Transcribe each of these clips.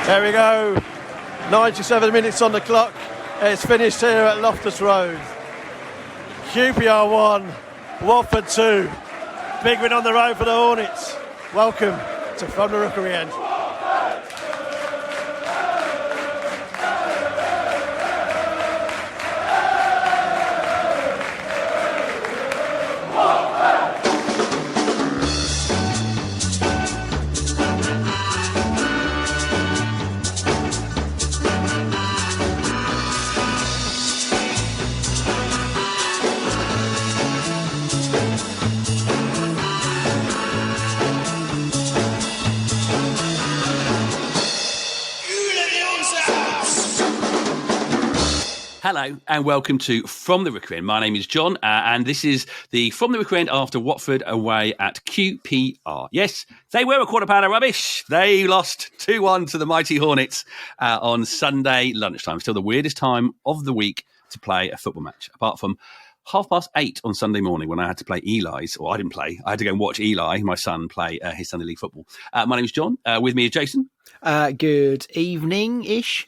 There we go. 97 minutes on the clock. It's finished here at Loftus Road. QPR 1, Watford 2. Big win on the road for the Hornets. Welcome to From the Rookery End. Hello and welcome to From the Rookery End. My name is John and this is the From the Rookery End after Watford away at QPR. Yes, they were a quarter pound of rubbish. They lost 2-1 to the mighty Hornets on Sunday lunchtime. Still the weirdest time of the week to play a football match, apart from 8:30 on Sunday morning when I had to play Eli's, or I didn't play. I had to go and watch Eli, my son, play his Sunday League football. My name is John. With me is Jason. Good evening-ish.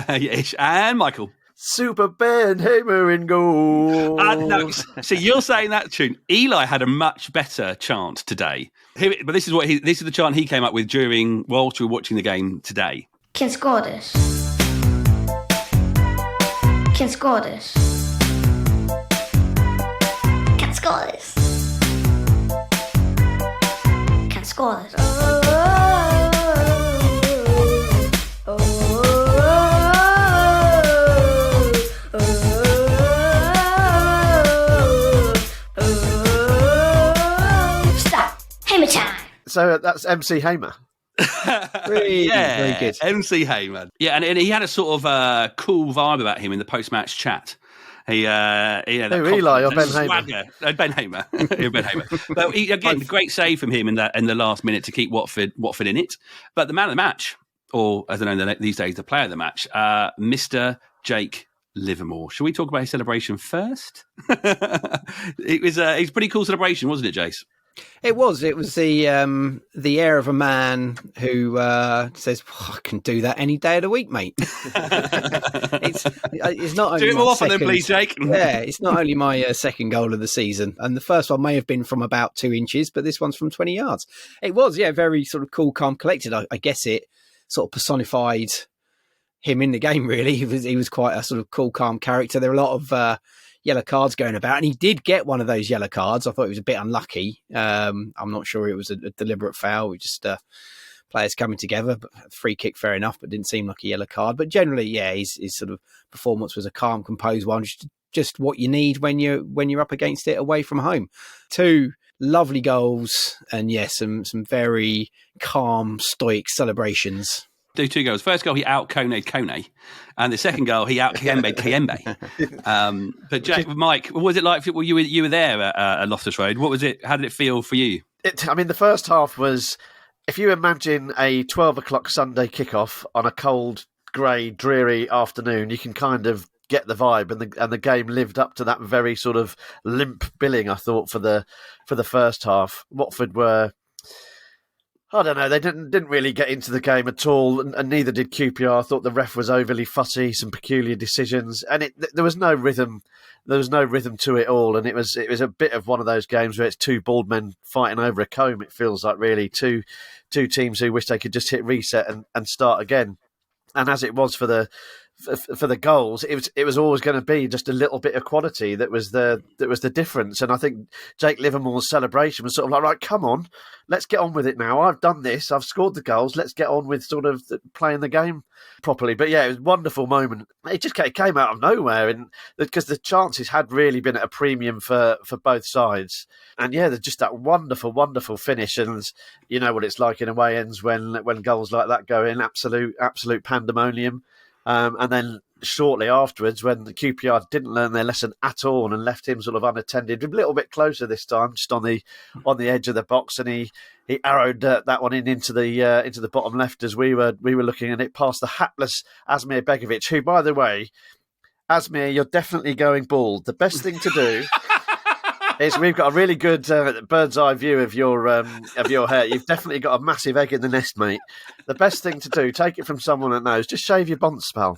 Ish. And Michael. Super Ben Hamer in goal. No, so you're saying that tune. Eli had a much better chant today. But this is the chant he came up with whilst we were watching the game today. Can score this. Can score this. Can score this. Can score this. So that's MC Hamer. Really, yeah, very good. MC Hamer. Yeah, and he had a sort of cool vibe about him in the post-match chat. He had that Eli or Ben Hamer? Ben Hamer. Ben Hamer. But again, great save from him in the last minute to keep Watford in it. But the man of the match, or as I know these days, the player of the match, Mr. Jake Livermore. Shall we talk about his celebration first? It was a pretty cool celebration, wasn't it, Jace? It was the air of a man who says, I can do that any day of the week, mate. it's not only do it more often, then, please, Jake. Yeah, it's not only my second goal of the season, and the first one may have been from about 2 inches, but this one's from 20 yards. It was, very sort of cool, calm, collected. I guess it sort of personified him in the game. Really, he was quite a sort of cool, calm character. There are a lot of yellow cards going about, and he did get one of those yellow cards. I thought he was a bit unlucky. I'm not sure it was a deliberate foul. We just players coming together. But free kick, fair enough, but didn't seem like a yellow card. But generally, his sort of performance was a calm, composed one. Just what you need when you're up against it away from home. 2 lovely goals, and some very calm, stoic celebrations. Do 2 goals. First goal, he out-Kone, and the second goal, he out-Kiembe. But Jack, Mike, what was it like? You were there at Loftus Road. What was it? How did it feel for you? The first half was, if you imagine a 12 o'clock Sunday kickoff on a cold, grey, dreary afternoon, you can kind of get the vibe, and the game lived up to that very sort of limp billing, I thought, for the first half. Watford were, I don't know, they didn't really get into the game at all, and neither did QPR. I thought the ref was overly fussy, some peculiar decisions, and there was no rhythm. There was no rhythm to it all, and it was a bit of one of those games where it's 2 bald men fighting over a comb. It feels like, really, two teams who wish they could just hit reset and start again. And as it was for the goals, it was always going to be just a little bit of quality that was the difference. And I think Jake Livermore's celebration was sort of like, right, come on, let's get on with it now. I've done this, I've scored the goals, let's get on with sort of playing the game properly. But yeah, it was a wonderful moment. It just came out of nowhere, and because the chances had really been at a premium for both sides. And yeah, there's just that wonderful, wonderful finish. And you know what it's like in away ends when goals like that go in, absolute pandemonium. And then shortly afterwards, when the QPR didn't learn their lesson at all and left him sort of unattended, a little bit closer this time, just on the edge of the box, and he arrowed that one into the bottom left as we were looking at it, past the hapless Asmir Begovic, who, by the way, Asmir, you're definitely going bald. The best thing to do We've got a really good bird's eye view of your hair. You've definitely got a massive egg in the nest, mate. The best thing to do, take it from someone that knows, just shave your bonds, pal.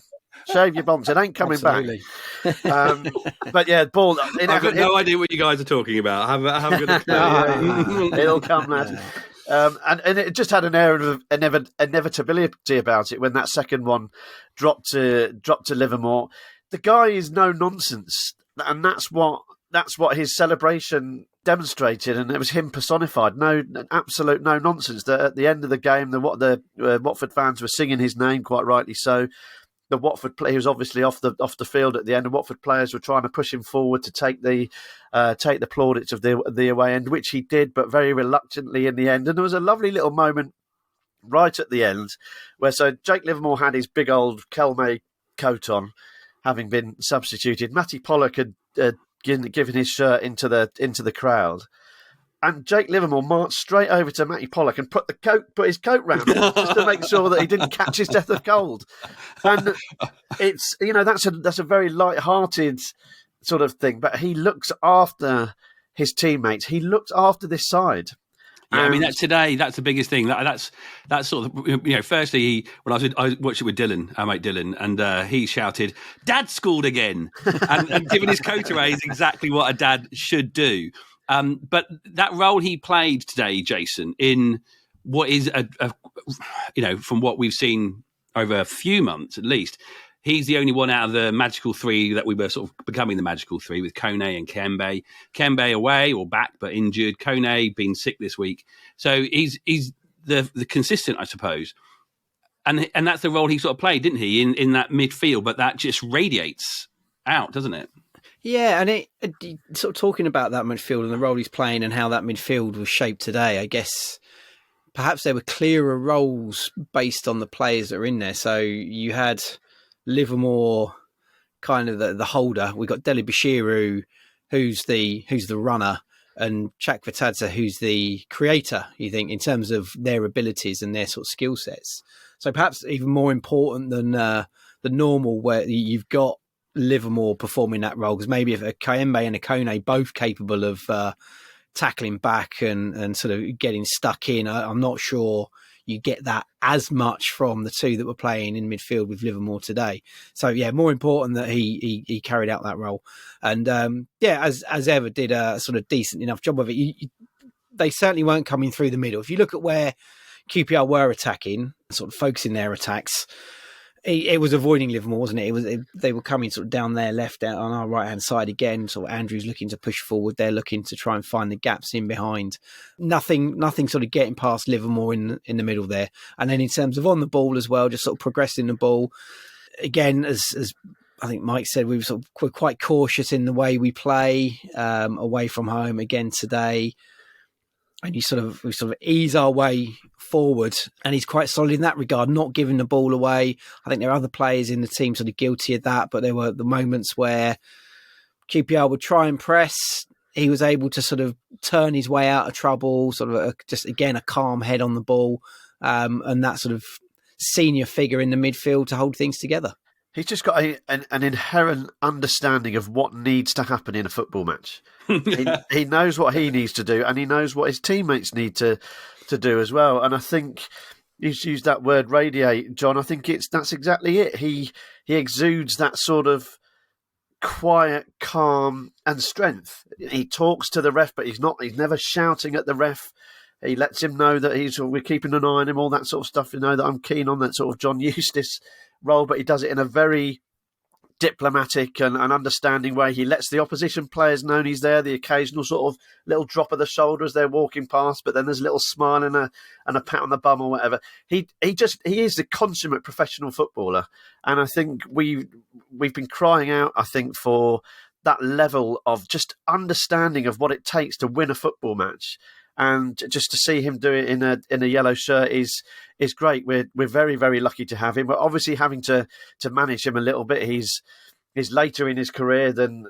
Shave your bonds. It ain't coming Absolutely. back. But yeah, ball. I've got no idea what you guys are talking about. I haven't got a clue. It'll come, lad. And it just had an air of inevitability about it when that second one dropped to Livermore. The guy is no nonsense, and that's what his celebration demonstrated, and it was him personified. Absolute no nonsense. At the end of the game, the Watford fans were singing his name, quite rightly so. The Watford player, he was obviously off the field at the end. The Watford players were trying to push him forward to take the plaudits of the away end, which he did, but very reluctantly in the end. And there was a lovely little moment right at the end where Jake Livermore had his big old Kelme coat on, having been substituted. Matty Pollock had given his shirt into the crowd. And Jake Livermore marched straight over to Matty Pollock and put his coat round him just to make sure that he didn't catch his death of cold. And it's that's a very light-hearted sort of thing. But he looks after his teammates. He looks after this side. Yeah, I mean, that's the biggest thing. That's sort of, firstly, when I watched it with Dylan, our mate Dylan, and he shouted, "Dad scored again," and giving his coat away is exactly what a dad should do. But that role he played today, Jason, in what is from what we've seen over a few months at least, he's the only one out of the magical three that we were sort of becoming the magical three with Kone and Kembe. Kembe away or back but injured. Kone been sick this week, so he's the consistent, I suppose. And that's the role he sort of played, didn't he, in that midfield? But that just radiates out, doesn't it? Yeah, and it sort of talking about that midfield and the role he's playing and how that midfield was shaped today, I guess perhaps there were clearer roles based on the players that are in there. So you had Livermore, kind of the holder. We got Deli Bashiru, who's the runner, and Chak Vitadze, who's the creator, you think, in terms of their abilities and their sort of skill sets. So perhaps even more important than the normal, where you've got Livermore performing that role, because maybe if a Kayembe and a Kone both capable of tackling back and sort of getting stuck in, I'm not sure you get that as much from the two that were playing in midfield with Livermore today. So yeah, more important that he carried out that role, and as ever did a sort of decent enough job of it. They certainly weren't coming through the middle. If you look at where QPR were attacking, sort of focusing their attacks, it was avoiding Livermore, wasn't it? They were coming sort of down their left on our right hand side again. Sort of Andrews looking to push forward. They're looking to try and find the gaps in behind. Nothing sort of getting past Livermore in the middle there. And then in terms of on the ball as well, just sort of progressing the ball. Again, as I think Mike said, we're quite cautious in the way we play away from home again today. And we sort of ease our way forward, and he's quite solid in that regard, not giving the ball away. I think there are other players in the team sort of guilty of that, but there were the moments where QPR would try and press. He was able to sort of turn his way out of trouble, sort of just again a calm head on the ball, and that sort of senior figure in the midfield to hold things together. He's just got an inherent understanding of what needs to happen in a football match. He knows what he needs to do, and he knows what his teammates need to do as well. And I think you've used that word "radiate," John. I think that's exactly it. He exudes that sort of quiet, calm, and strength. He talks to the ref, but he's never shouting at the ref. He lets him know that we're keeping an eye on him, all that sort of stuff. You know, that I'm keen on that sort of John Eustace role, but he does it in a very diplomatic and understanding way. He lets the opposition players know he's there, the occasional sort of little drop of the shoulder as they're walking past, but then there's a little smile and a pat on the bum or whatever. He is the consummate professional footballer, and I think we've been crying out, I think, for that level of just understanding of what it takes to win a football match. And just to see him do it in a yellow shirt is great. We're very, very lucky to have him. We're obviously having to manage him a little bit. He's later in his career than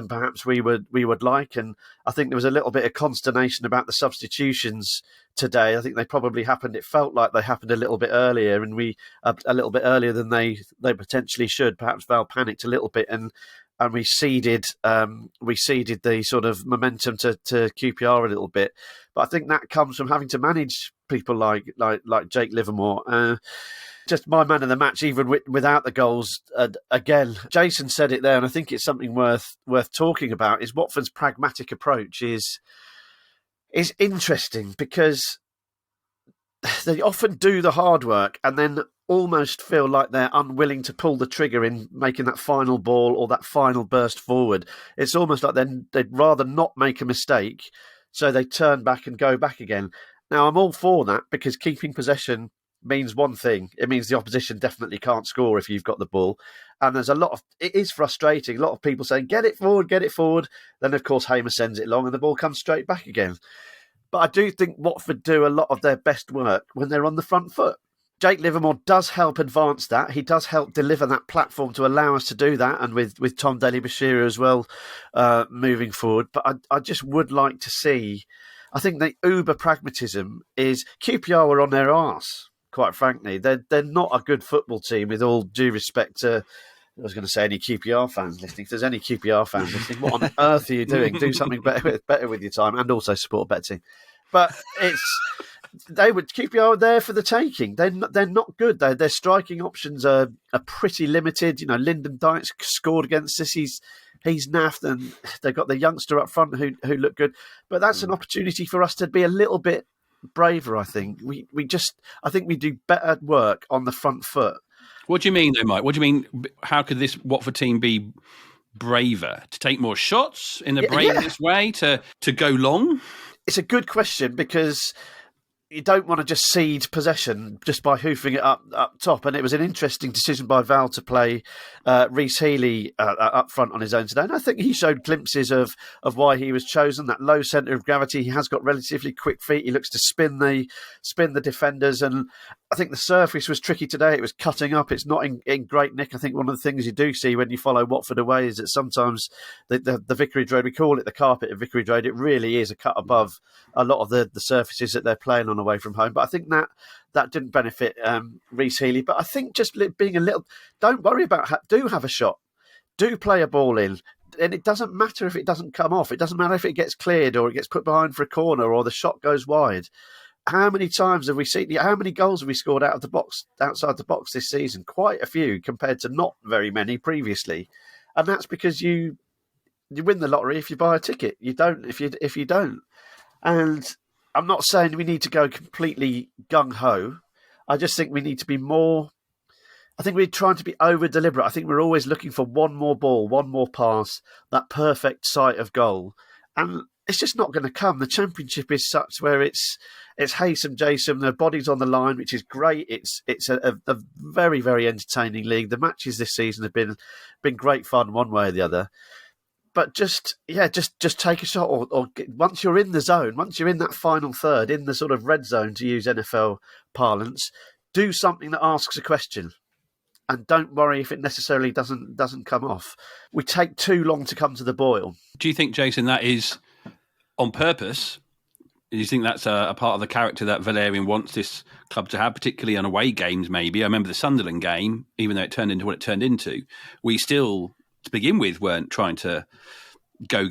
perhaps we would like. And I think there was a little bit of consternation about the substitutions today. I think they probably happened. It felt like they happened a little bit earlier, and a little bit earlier than they potentially should. Perhaps Val panicked a little bit, and and we ceded the sort of momentum to QPR a little bit. But I think that comes from having to manage people like Jake Livermore. Just my man of the match, even without the goals. Again, Jason said it there, and I think it's something worth talking about. Is Watford's pragmatic approach is interesting, because they often do the hard work and then almost feel like they're unwilling to pull the trigger in making that final ball or that final burst forward. It's almost like they'd rather not make a mistake, so they turn back and go back again. Now, I'm all for that, because keeping possession means one thing. It means the opposition definitely can't score if you've got the ball. And there's it is frustrating. A lot of people saying, get it forward. Then, of course, Hamer sends it long and the ball comes straight back again. But I do think Watford do a lot of their best work when they're on the front foot. Jake Livermore does help advance that. He does help deliver that platform to allow us to do that, and with Tom Daly-Bashir as well moving forward. But I just would like to see... I think the uber pragmatism is QPR were on their arse, quite frankly. They're not a good football team, with all due respect to... I was going to say any QPR fans listening. If there's any QPR fans listening, what on earth are you doing? Do something better with your time, and also support a better team. But QPR are there for the taking. They're not good. Their striking options are pretty limited. You know, Lyndon Dykes scored against us. He's naffed, and they've got the youngster up front who look good. But that's an opportunity for us to be a little bit braver. I think I think we do better work on the front foot. What do you mean, though, Mike? What do you mean? How could this Watford team be braver? To take more shots in the bravest way? To go long? It's a good question, because you don't want to just cede possession just by hoofing it up top. And it was an interesting decision by Val to play Rhys Healey up front on his own today. And I think he showed glimpses of why he was chosen. That low centre of gravity. He has got relatively quick feet. He looks to spin the defenders. And I think the surface was tricky today. It was cutting up. It's not in great nick. I think one of the things you do see when you follow Watford away is that sometimes the Vicarage Road, we call it the carpet of Vicarage Road, it really is a cut above a lot of the surfaces that they're playing on away from home. But I think that didn't benefit Rhys Healey. But I think just being a little... Don't worry about... Do have a shot. Do play a ball in. And it doesn't matter if it doesn't come off. It doesn't matter if it gets cleared or it gets put behind for a corner or the shot goes wide. How many times have we seen... How many goals have we scored outside the box this season? Quite a few, compared to not very many previously. And that's because you win the lottery if you buy a ticket. You don't if you don't. And I'm not saying we need to go completely gung-ho. I just think we need to be more... I think we're trying to be over-deliberate. I think we're always looking for one more ball, one more pass, that perfect sight of goal. And it's just not going to come. The Championship is such where it's Haysom, Jason, their bodies on the line, which is great. It's a very, very entertaining league. The matches this season have been great fun one way or the other. But just take a shot, or once you're in the zone, once you're in that final third, in the sort of red zone, to use NFL parlance, do something that asks a question. And don't worry if it necessarily doesn't come off. We take too long to come to the boil. Do you think, Jason, that is on purpose? Do you think that's a part of the character that Valerian wants this club to have, particularly on away games maybe? I remember the Sunderland game, even though it turned into what it turned into, we still, to begin with, weren't trying to go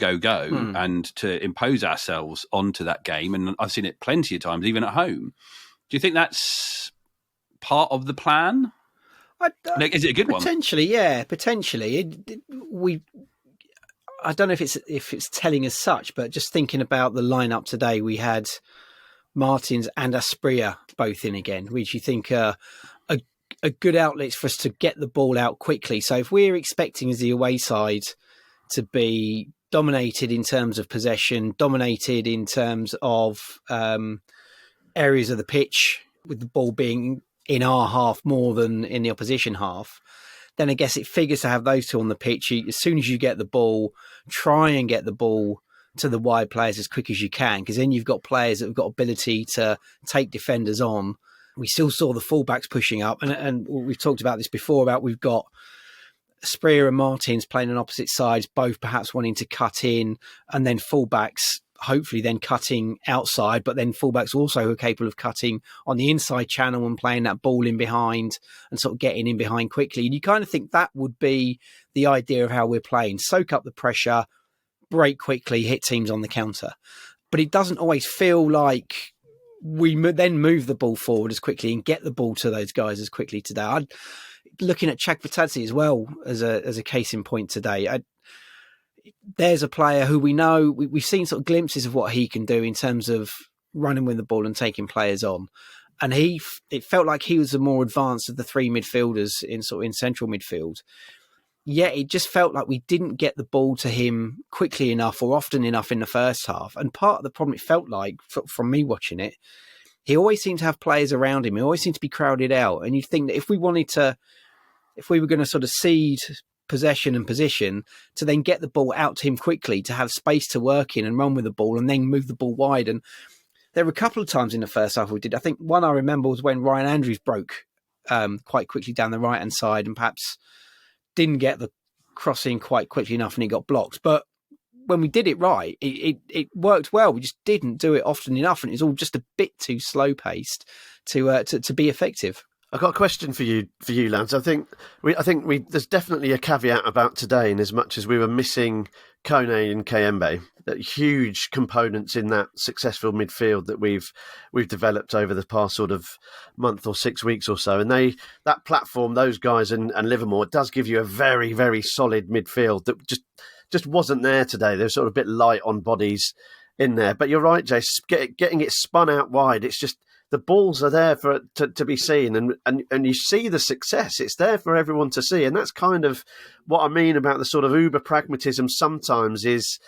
and to impose ourselves onto that game. And I've seen it plenty of times, even at home. Do you think that's part of the plan? Is it a good one? Potentially, yeah. Potentially, I don't know if it's telling as such, but just thinking about the lineup today, we had Martins and Asprilla both in again, which you think are good outlets for us to get the ball out quickly. So if we're expecting as the away side to be dominated in terms of possession, dominated in terms of areas of the pitch, with the ball being in our half more than in the opposition half, then I guess it figures to have those two on the pitch. As soon as you get the ball, try and get the ball to the wide players as quick as you can, because then you've got players that have got ability to take defenders on. We still saw the fullbacks pushing up, and we've talked about this before, about we've got Spreer and Martins playing on opposite sides, both perhaps wanting to cut in, and then fullbacks hopefully then cutting outside, but then fullbacks also are capable of cutting on the inside channel and playing that ball in behind and sort of getting in behind quickly. And you kind of think that would be the idea of how we're playing. Soak up the pressure, break quickly, hit teams on the counter. But it doesn't always feel like we then move the ball forward as quickly and get the ball to those guys as quickly today. Looking at Chakvetadze as well as a case in point today. There's a player who we know, we've seen sort of glimpses of what he can do in terms of running with the ball and taking players on. And it felt like he was the more advanced of the three midfielders in central midfield. Yet it just felt like we didn't get the ball to him quickly enough or often enough in the first half. And part of the problem it felt like, from me watching it, he always seemed to have players around him. He always seemed to be crowded out. And you'd think that if we were going to sort of cede possession and position to then get the ball out to him quickly, to have space to work in and run with the ball and then move the ball wide. And there were a couple of times in the first half we did. I think one I remember was when Ryan Andrews broke quite quickly down the right-hand side and perhaps didn't get the crossing quite quickly enough and it got blocked. But when we did it right, it worked well. We just didn't do it often enough, and it's all just a bit too slow-paced to be effective. I've got a question for you, lads. I think there's definitely a caveat about today, in as much as we were missing Kone and Kayembe, that huge components in that successful midfield that we've developed over the past sort of month or 6 weeks or so. And that platform, those guys and Livermore, does give you a very, very solid midfield that just wasn't there today. They're sort of a bit light on bodies in there. But you're right, Jace, getting it spun out wide, it's just, the balls are there for to be seen, and you see the success. It's there for everyone to see, and that's kind of what I mean about the sort of uber pragmatism. Sometimes is,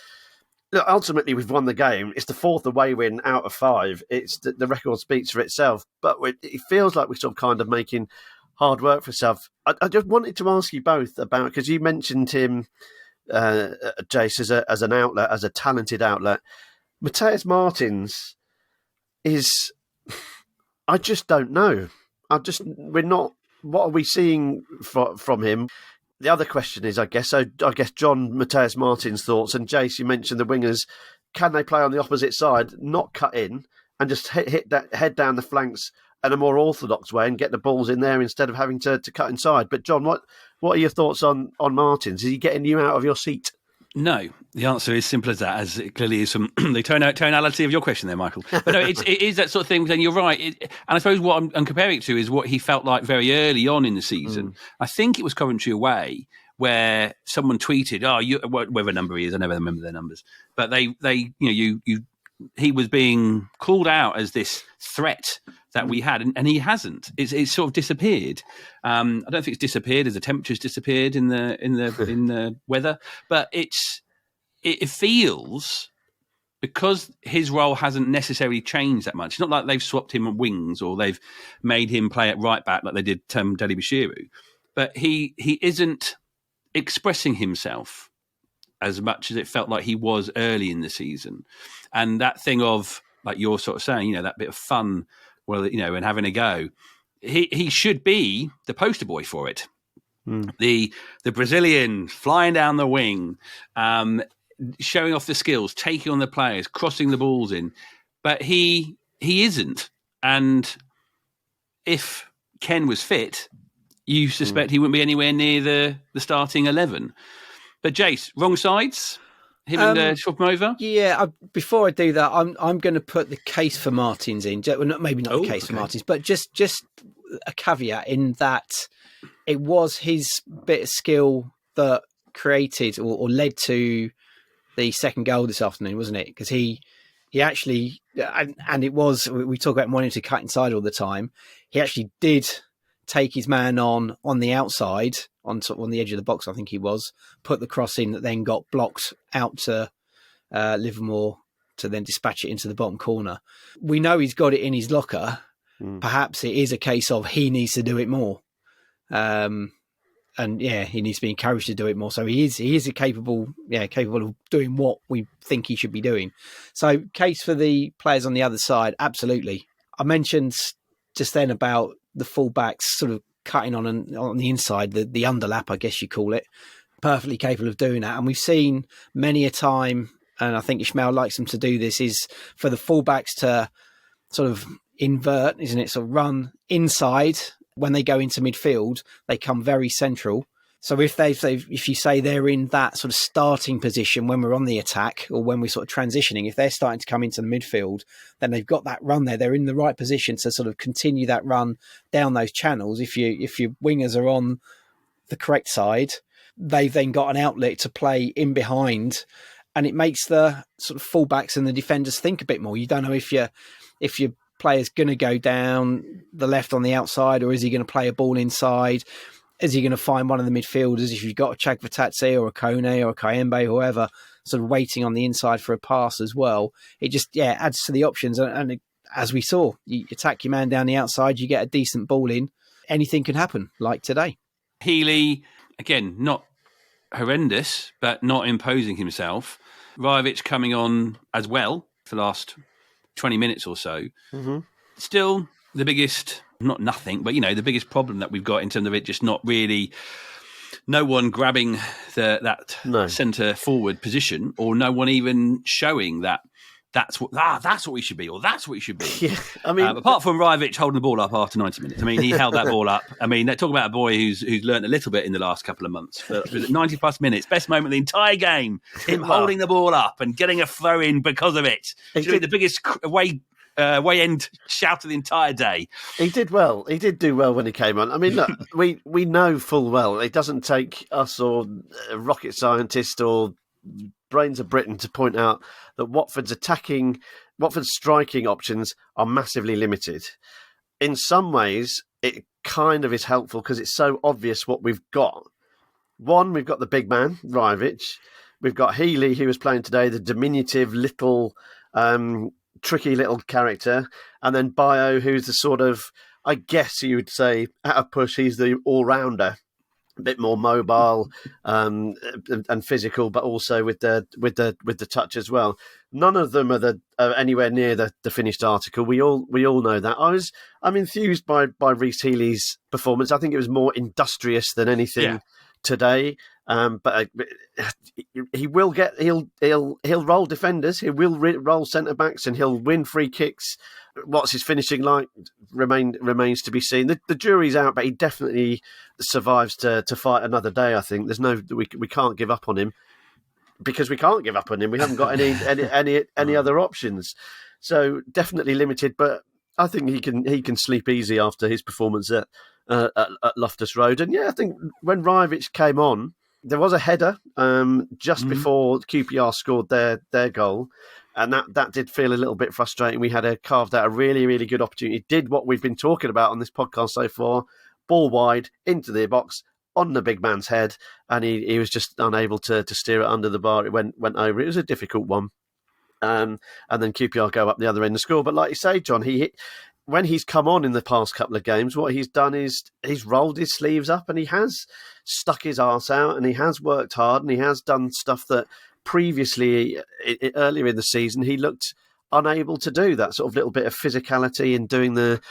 look, ultimately we've won the game. It's the fourth away win out of 5. It's the record speaks for itself, but it feels like we're sort of kind of making hard work for ourselves. I just wanted to ask you both about, because you mentioned him, Jace, as an outlet, as a talented outlet. Mateus Martins is, I just don't know. We're not. What are we seeing from him? The other question is, I guess, John, Mateus Martins' thoughts, and Jace, you mentioned the wingers. Can they play on the opposite side, not cut in, and just hit that head down the flanks in a more orthodox way and get the balls in there instead of having to cut inside? But John, what are your thoughts on Martins? Is he getting you out of your seat? No, the answer is simple as that, as it clearly is from the tonality of your question there, Michael. But no, it is that sort of thing, and you're right. And I suppose what I'm comparing it to is what he felt like very early on in the season. I think it was Coventry away where someone tweeted, whatever number he is, I never remember their numbers, but he was being called out as this threat that we had, and he hasn't. It's sort of disappeared. I don't think it's disappeared as the temperature's disappeared in the weather, but it feels, because his role hasn't necessarily changed that much. It's not like they've swapped him at wings or they've made him play at right back like they did Dele Bashiru, but he isn't expressing himself as much as it felt like he was early in the season. And that thing of, like you're sort of saying, that bit of fun, and having a go, he should be the poster boy for it. The Brazilian flying down the wing, showing off the skills, taking on the players, crossing the balls in, but he isn't. And if Ken was fit, you suspect he wouldn't be anywhere near the starting 11. But Jace, wrong sides? Him and swap him over? Yeah, before I do that, I'm going to put the case for Martins in. Well, maybe not the case for Martins, but just a caveat in that it was his bit of skill that created or led to the second goal this afternoon, wasn't it? Because he actually, and it was, we talk about wanting to cut inside all the time, he actually did take his man on the outside, on the edge of the box, I think he was, put the cross in that then got blocked out to Livermore to then dispatch it into the bottom corner. We know he's got it in his locker. Perhaps it is a case of he needs to do it more. He needs to be encouraged to do it more. So he is capable of doing what we think he should be doing. So case for the players on the other side, absolutely. I mentioned just then about the fullbacks sort of cutting on the inside, the underlap, I guess you call it, perfectly capable of doing that. And we've seen many a time and I think Ismail likes them to do this, is for the fullbacks to sort of invert, isn't it? So run inside. When they go into midfield, they come very central. So if you say they're in that sort of starting position when we're on the attack or when we're sort of transitioning, if they're starting to come into the midfield, then they've got that run there. They're in the right position to sort of continue that run down those channels. If your wingers are on the correct side, they've then got an outlet to play in behind, and it makes the sort of fullbacks and the defenders think a bit more. You don't know if your player's going to go down the left on the outside, or is he going to play a ball inside? Is he going to find one of the midfielders? If you've got a Chagvatatse or a Kone or a Kayembe, whoever, sort of waiting on the inside for a pass as well, it just adds to the options. And as we saw, you attack your man down the outside, you get a decent ball in, anything can happen, like today. Healy, again, not horrendous, but not imposing himself. Rajovic coming on as well for the last 20 minutes or so. Mm-hmm. Still the biggest, not nothing, but, the biggest problem that we've got in terms of it just not really, no one grabbing that centre forward position, or no one even showing that that's what we should be, or that's what we should be. Yeah, I mean, apart from Rajovic holding the ball up after 90 minutes. I mean, he held that ball up. I mean, talk about a boy who's learned a little bit in the last couple of months. But 90 plus minutes, best moment of the entire game, him holding the ball up and getting a throw in because of it. Doing the biggest way end shout of the entire day. He did well. He did do well when he came on. I mean, look, we know full well it doesn't take us or a rocket scientist or brains of Britain to point out that Watford's striking options are massively limited. In some ways, it kind of is helpful because it's so obvious what we've got. One, we've got the big man, Rajovic. We've got Healy, who was playing today, the diminutive little, tricky little character. And then Bio, who's the sort of, I guess you would say, at a push, he's the all-rounder. A bit more mobile and physical, but also with the touch as well. None of them are anywhere near the finished article. We all know that. I'm enthused by Reece Healy's performance. I think it was more industrious than anything today. But he'll roll defenders. He will roll centre backs, and he'll win free kicks. What's his finishing like remains to be seen. The jury's out, but he definitely survives to fight another day. I think we can't give up on him because we can't give up on him. We haven't got any other options. So definitely limited, but I think he can sleep easy after his performance at Loftus Road. And I think when Rajovic came on, there was a header just before QPR scored their goal. And that did feel a little bit frustrating. We had carved out a really, really good opportunity. Did what we've been talking about on this podcast so far. Ball wide, into the box, on the big man's head. And he was just unable to steer it under the bar. It went over. It was a difficult one. And then QPR go up the other end of the score. But like you say, John, when he's come on in the past couple of games, what he's done is he's rolled his sleeves up and he has stuck his arse out and he has worked hard and he has done stuff that previously, earlier in the season, he looked unable to do. That sort of little bit of physicality and doing the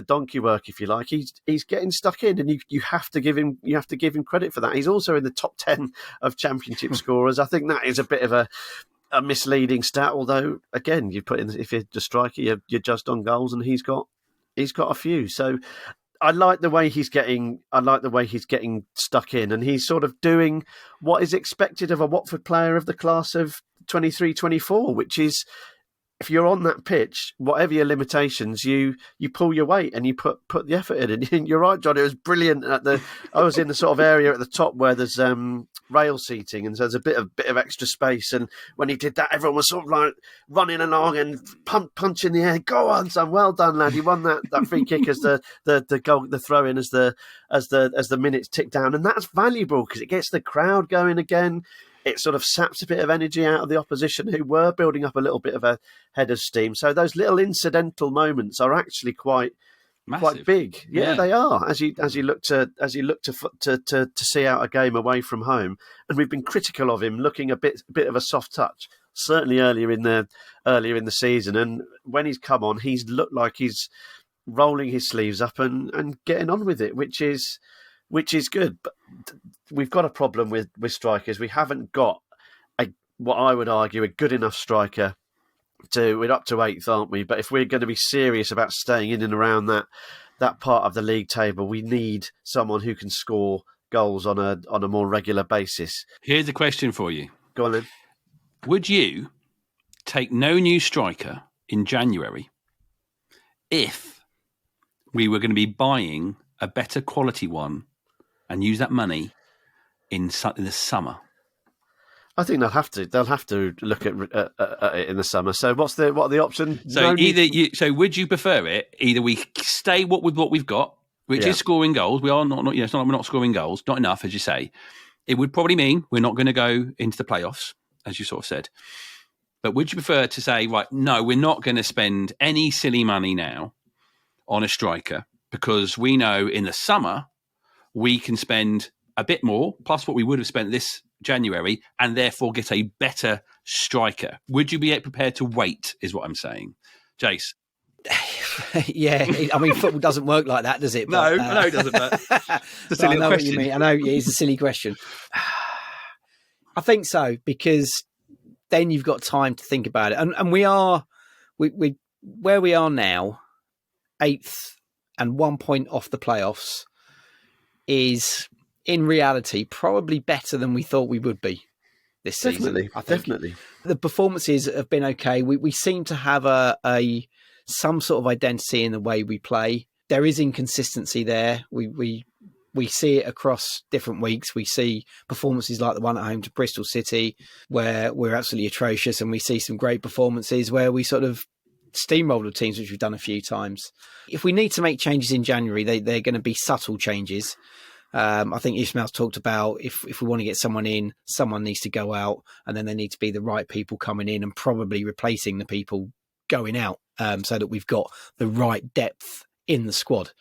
donkey work, if you like. He's getting stuck in, and you have to give him credit for that. He's also in the top 10 of Championship scorers. I think that is a bit of a misleading stat. Although, again, you put in, if you're the striker, you're just on goals, and he's got a few. So I like the way he's getting stuck in, and he's sort of doing what is expected of a Watford player of the class of 23-24, which is, if you're on that pitch, whatever your limitations, you pull your weight and you put the effort in. And you're right, John, it was brilliant. I was in the sort of area at the top where there's rail seating, and so there's a bit of extra space. And when he did that, everyone was sort of like running along and punch in the air. Go on, son, well done, lad. You won that free kick as the goal, the throw in as the minutes tick down, and that's valuable because it gets the crowd going again. It sort of saps a bit of energy out of the opposition, who were building up a little bit of a head of steam. So those little incidental moments are actually quite big. Yeah, they are. As you look to see out a game away from home, and we've been critical of him looking a bit of a soft touch, certainly earlier in the season. And when he's come on, he's looked like he's rolling his sleeves up and getting on with it, which is good. But we've got a problem with strikers. We haven't got a what I would argue a good enough striker. We're up to 8th, aren't we? But if we're going to be serious about staying in and around that part of the league table, we need someone who can score goals on a more regular basis. Here's a question for you. Go on then. Would you take no new striker in January if we were going to be buying a better quality one and use that money in the summer? I think they'll have to. They'll have to look at it in the summer. So what are the options? So would you prefer it? Either we stay with what we've got, which is scoring goals. We are not. It's not like we're not scoring goals. Not enough, as you say. It would probably mean we're not going to go into the playoffs, as you sort of said. But would you prefer to say, right, no, we're not going to spend any silly money now on a striker because we know in the summer we can spend a bit more, plus what we would have spent this January, and therefore get a better striker? Would you be prepared to wait, is what I'm saying. Jace? Yeah, I mean, football doesn't work like that, does it? But, no, I know it doesn't, but it's a silly I know question. What you mean. I know it's a silly question. I think so, because then you've got time to think about it. And we where we are now, 8th and 1 point off the playoffs, is in reality probably better than we thought we would be this season. Definitely. The performances have been okay. We seem to have some sort of identity in the way we play. There is inconsistency there. We see it across different weeks. We see performances like the one at home to Bristol City, where we're absolutely atrocious, and we see some great performances where we sort of steamrolled the teams, which we've done a few times. If we need to make changes in January, they're going to be subtle changes. I think Ismail's talked about if we want to get someone in, someone needs to go out, and then there need to be the right people coming in and probably replacing the people going out, so that we've got the right depth in the squad.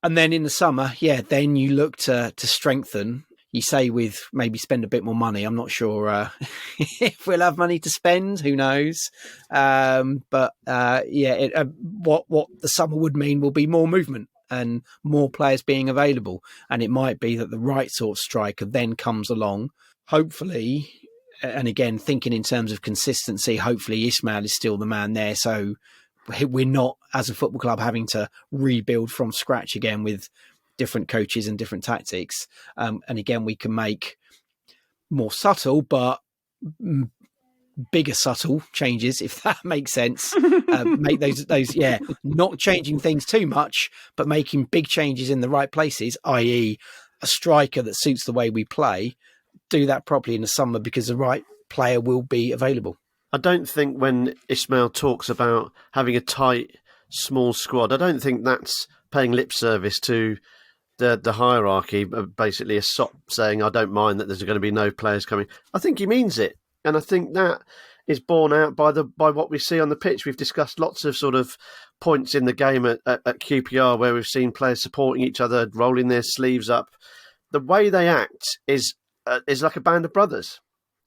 And then in the summer, then you look to strengthen. You say with maybe spend a bit more money. I'm not sure if we'll have money to spend. Who knows? What the summer would mean will be more movement and more players being available. And it might be that the right sort of striker then comes along, hopefully. And again, thinking in terms of consistency, hopefully Ismail is still the man there. So we're not, as a football club, having to rebuild from scratch again with different coaches and different tactics. And again, we can make more subtle, but bigger subtle changes, if that makes sense. Make those, not changing things too much, but making big changes in the right places, i.e. a striker that suits the way we play. Do that properly in the summer because the right player will be available. I don't think when Ismail talks about having a tight, small squad, I don't think that's paying lip service to the hierarchy, basically a sop saying, I don't mind that there's going to be no players coming. I think he means it. And I think that is borne out by what we see on the pitch. We've discussed lots of sort of points in the game at QPR where we've seen players supporting each other, rolling their sleeves up. The way they act is like a band of brothers.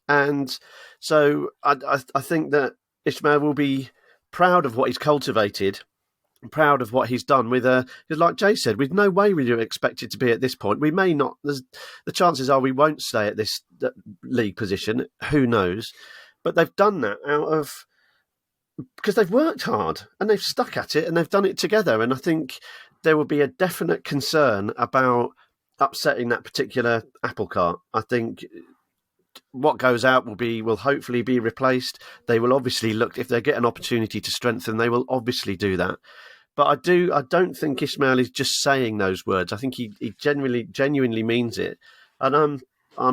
And so I think that Ismail will be proud of what he's cultivated, proud of what he's done with like Jay said, with no way we expect it to be at this point. We may not, the chances are we won't stay at this league position. Who knows? But they've done that because they've worked hard and they've stuck at it and they've done it together. And I think there will be a definite concern about upsetting that particular apple cart. I think what goes out will hopefully be replaced. They will obviously look, if they get an opportunity to strengthen, they will obviously do that. But I don't think Ismail is just saying those words. I think he genuinely means it. And I'm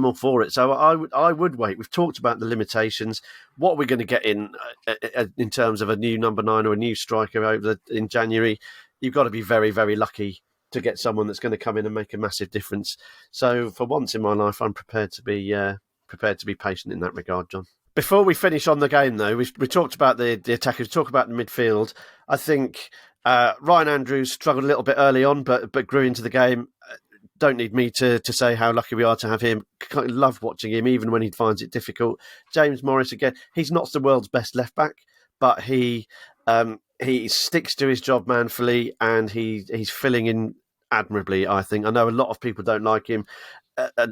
all for it. So I would wait. We've talked about the limitations. What we're going to get in terms of a new number 9 or a new striker in January, you've got to be very, very lucky to get someone that's going to come in and make a massive difference. So for once in my life, I'm prepared to be patient in that regard, John. Before we finish on the game, though, we talked about the attackers, we talked about the midfield. I think Ryan Andrews struggled a little bit early on, but grew into the game. Don't need me to say how lucky we are to have him. Love watching him, even when he finds it difficult. James Morris, again, he's not the world's best left-back, but he sticks to his job manfully, and he's filling in admirably, I think. I know a lot of people don't like him.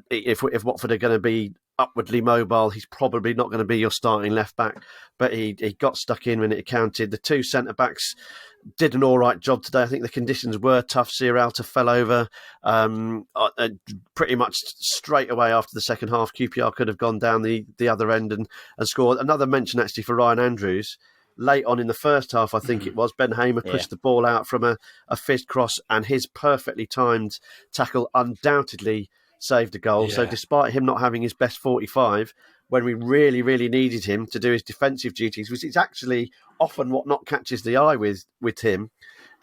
if Watford are going to be upwardly mobile, he's probably not going to be your starting left back. But he got stuck in when it counted. The two centre backs did an all right job today. I think the conditions were tough. Sierralta fell over pretty much straight away after the second half. QPR could have gone down the other end and scored. Another mention actually for Ryan Andrews. Late on in the first half, I think it was, Ben Hamer pushed the ball out from a fist cross, and his perfectly timed tackle undoubtedly saved a goal. So despite him not having his best 45, when we really, really needed him to do his defensive duties, which is actually often what not catches the eye with him,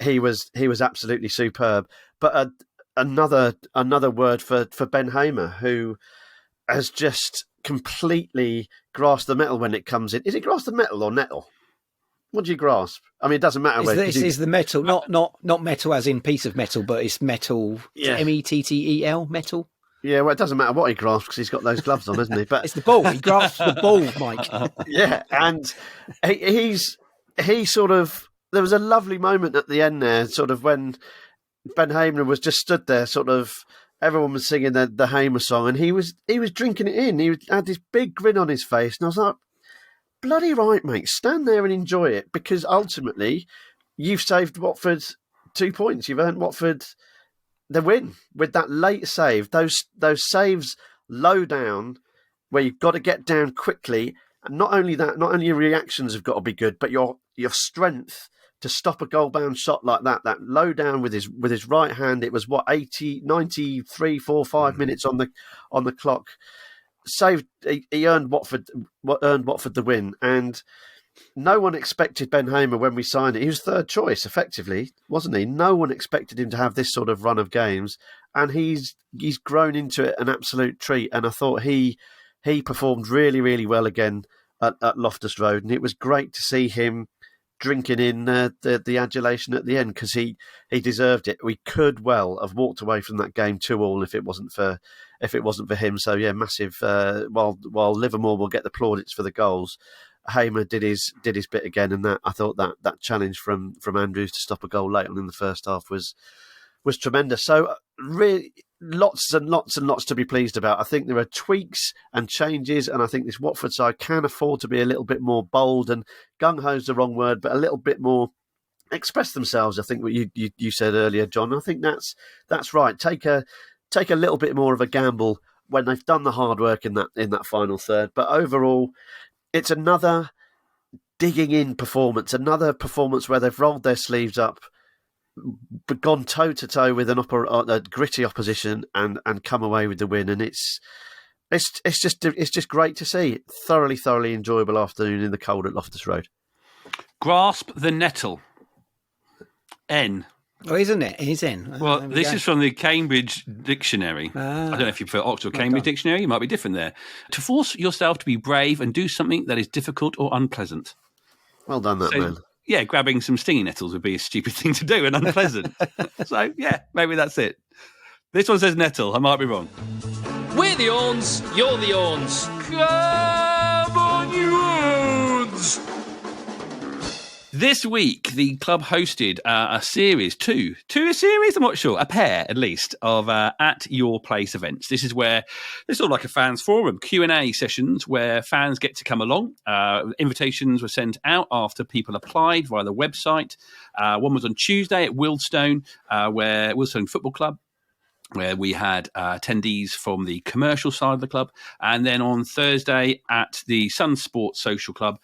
he was absolutely superb. But another word for Ben Hamer, who has just completely grasped the metal when it comes in. Is it grasp the metal or nettle? What do you grasp? I mean, it doesn't matter. This is the metal, not metal as in piece of metal, but it's metal. Yeah. METTEL, metal. Yeah, well, it doesn't matter what he grasps because he's got those gloves on, hasn't he? But it's the ball. He grasps the ball, Mike. Yeah, and he sort of. There was a lovely moment at the end there, sort of when Ben Hamer was just stood there, sort of. Everyone was singing the Hamer song, and he was drinking it in. He had this big grin on his face, and I was like, bloody right, mate, stand there and enjoy it, because ultimately you've saved Watford 2 points. You've earned Watford the win with that late save. Those saves low down where you've got to get down quickly. And not only that, not only your reactions have got to be good, but your strength to stop a goal-bound shot like that low down with his right hand. It was 93, 4, 5 minutes on the clock. Saved. He earned Watford the win, and no one expected Ben Hamer when we signed it. He was third choice, effectively, wasn't he? No one expected him to have this sort of run of games, and he's grown into it an absolute treat. And I thought he performed really, really well again at Loftus Road, and it was great to see him drinking in the adulation at the end, because he deserved it. We could well have walked away from that game 2-2 if it wasn't for him. So yeah, massive. While Livermore will get the plaudits for the goals, Hamer did his bit again, and I thought that challenge from Andrews to stop a goal late on in the first half was tremendous. So really, lots and lots and lots to be pleased about. I think there are tweaks and changes, and I think this Watford side can afford to be a little bit more bold, and gung-ho is the wrong word, but a little bit more express themselves. I think what you said earlier, John. I think that's right. Take a little bit more of a gamble when they've done the hard work in that final third. But overall, it's another digging in performance, another performance where they've rolled their sleeves up, but gone toe to toe with a gritty opposition and come away with the win. And it's just great to see. Thoroughly enjoyable afternoon in the cold at Loftus Road. Grasp the nettle. N. Oh, isn't it? He's in. Well, this is from the Cambridge Dictionary. I don't know if you prefer Oxford or Cambridge Dictionary. You might be different there. To force yourself to be brave and do something that is difficult or unpleasant. Well done, man. Yeah, grabbing some stinging nettles would be a stupid thing to do and unpleasant. So, yeah, maybe that's it. This one says nettle. I might be wrong. We're the Orns, you're the Orns. Come on, you Orns! This week, the club hosted a series, I'm not sure, a pair at least, of At Your Place events. This is where, it's sort of like a fans forum, Q&A sessions where fans get to come along. Invitations were sent out after people applied via the website. One was on Tuesday at Wealdstone, Wealdstone Football Club, where we had attendees from the commercial side of the club. And then on Thursday at the Sun Sports Social Club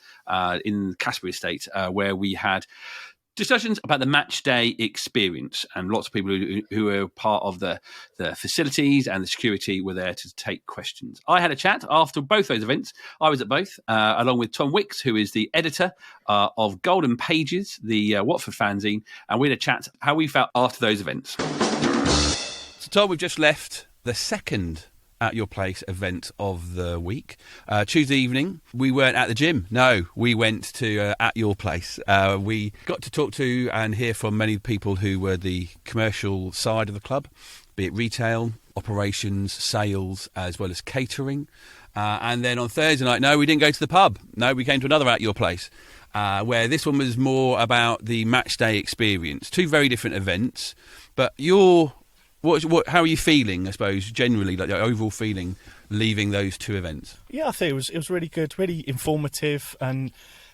in Casbury Estate, where we had discussions about the match day experience. And lots of people who were part of the facilities and the security were there to take questions. I had a chat after both those events. I was at both, along with Tom Wicks, who is the editor of Golden Pages, the Watford fanzine. And we had a chat how we felt after those events. So, Tom, we've just left the second At Your Place event of the week. Tuesday evening, we weren't at the gym. No, we went to At Your Place. We got to talk to and hear from many people who were the commercial side of the club, be it retail, operations, sales, as well as catering. And then on Thursday night, no, we didn't go to the pub. No, we came to another At Your Place, where this one was more about the match day experience. Two very different events, but your How are you feeling, I suppose, generally, like the overall feeling leaving those two events? Yeah, I think it was really good, really informative, and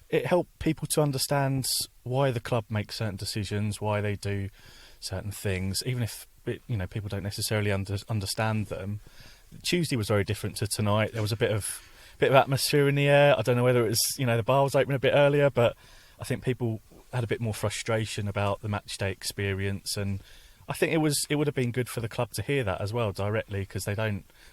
it helped people to understand why the club makes certain decisions, why they do certain things, even if people don't necessarily understand them. Tuesday was very different to tonight. There was a bit of atmosphere in the air. I don't know whether it was the bar was open a bit earlier, but I think people had a bit more frustration about the match day experience, and I think it would have been good for the club to hear that as well directly, because they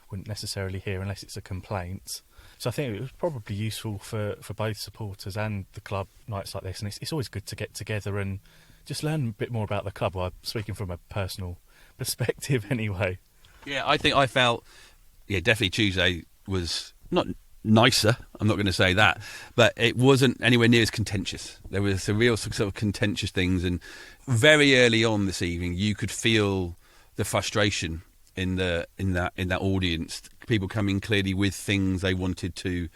wouldn't necessarily hear unless it's a complaint. So I think it was probably useful for both supporters and the club nights like this, and it's always good to get together and just learn a bit more about the club. Well, speaking from a personal perspective anyway. Yeah, I think I felt, definitely Tuesday was not nicer, I'm not going to say that, but it wasn't anywhere near as contentious. There was a real sort of contentious things, and very early on this evening you could feel the frustration in that audience, people coming clearly with things they wanted to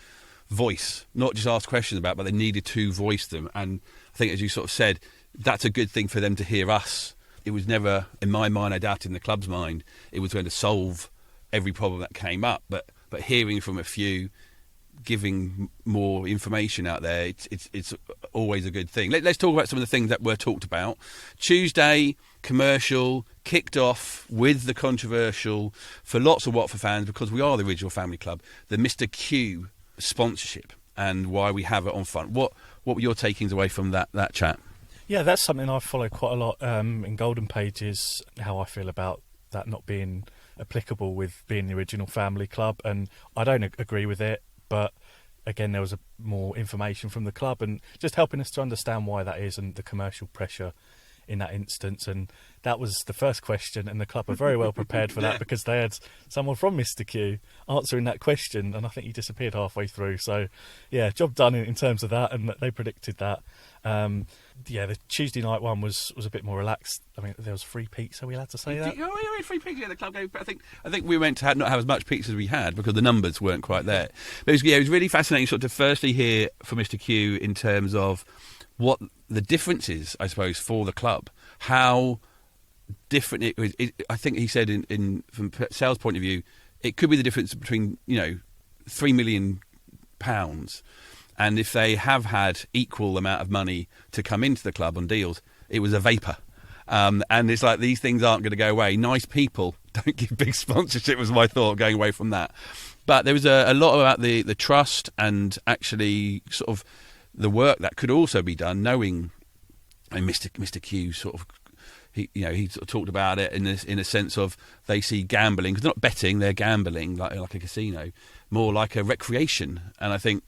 voice, not just ask questions about, but they needed to voice them. And I think, as you sort of said, that's a good thing for them to hear us. It was never, in my mind, I doubt in the club's mind, it was going to solve every problem that came up, but hearing from a few, giving more information out there, it's always a good thing. Let's talk about some of the things that were talked about. Tuesday, commercial, kicked off with the controversial, for lots of Watford fans, because we are the original family club, the Mr. Q sponsorship and why we have it on front. What were your takings away from that chat? Yeah, that's something I follow quite a lot in Golden Pages, how I feel about that not being applicable with being the original family club, and I don't agree with it, but again there was more information from the club and just helping us to understand why that is and the commercial pressure in that instance. And that was the first question, and the club are very well prepared for that because they had someone from Mr. Q answering that question, and I think he disappeared halfway through. So yeah, job done in terms of that, and they predicted that. The Tuesday night one was a bit more relaxed. I mean, there was free pizza. Are we allowed to say that? Oh, yeah, we had free pizza at the club game. But I think we went to not have as much pizza as we had because the numbers weren't quite there. But it was really fascinating sort of to firstly hear from Mr. Q in terms of what the difference is, I suppose, for the club. How different it was. I think he said from sales point of view, it could be the difference between £3 million. And if they have had equal amount of money to come into the club on deals, it was a vapour. And it's like these things aren't going to go away. Nice people don't give big sponsorship was my thought going away from that. But there was a lot about the trust and actually sort of the work that could also be done, knowing Mr. Q sort of, he sort of talked about it in a sense of they see gambling, because they're not betting, they're gambling like a casino, more like a recreation. And I think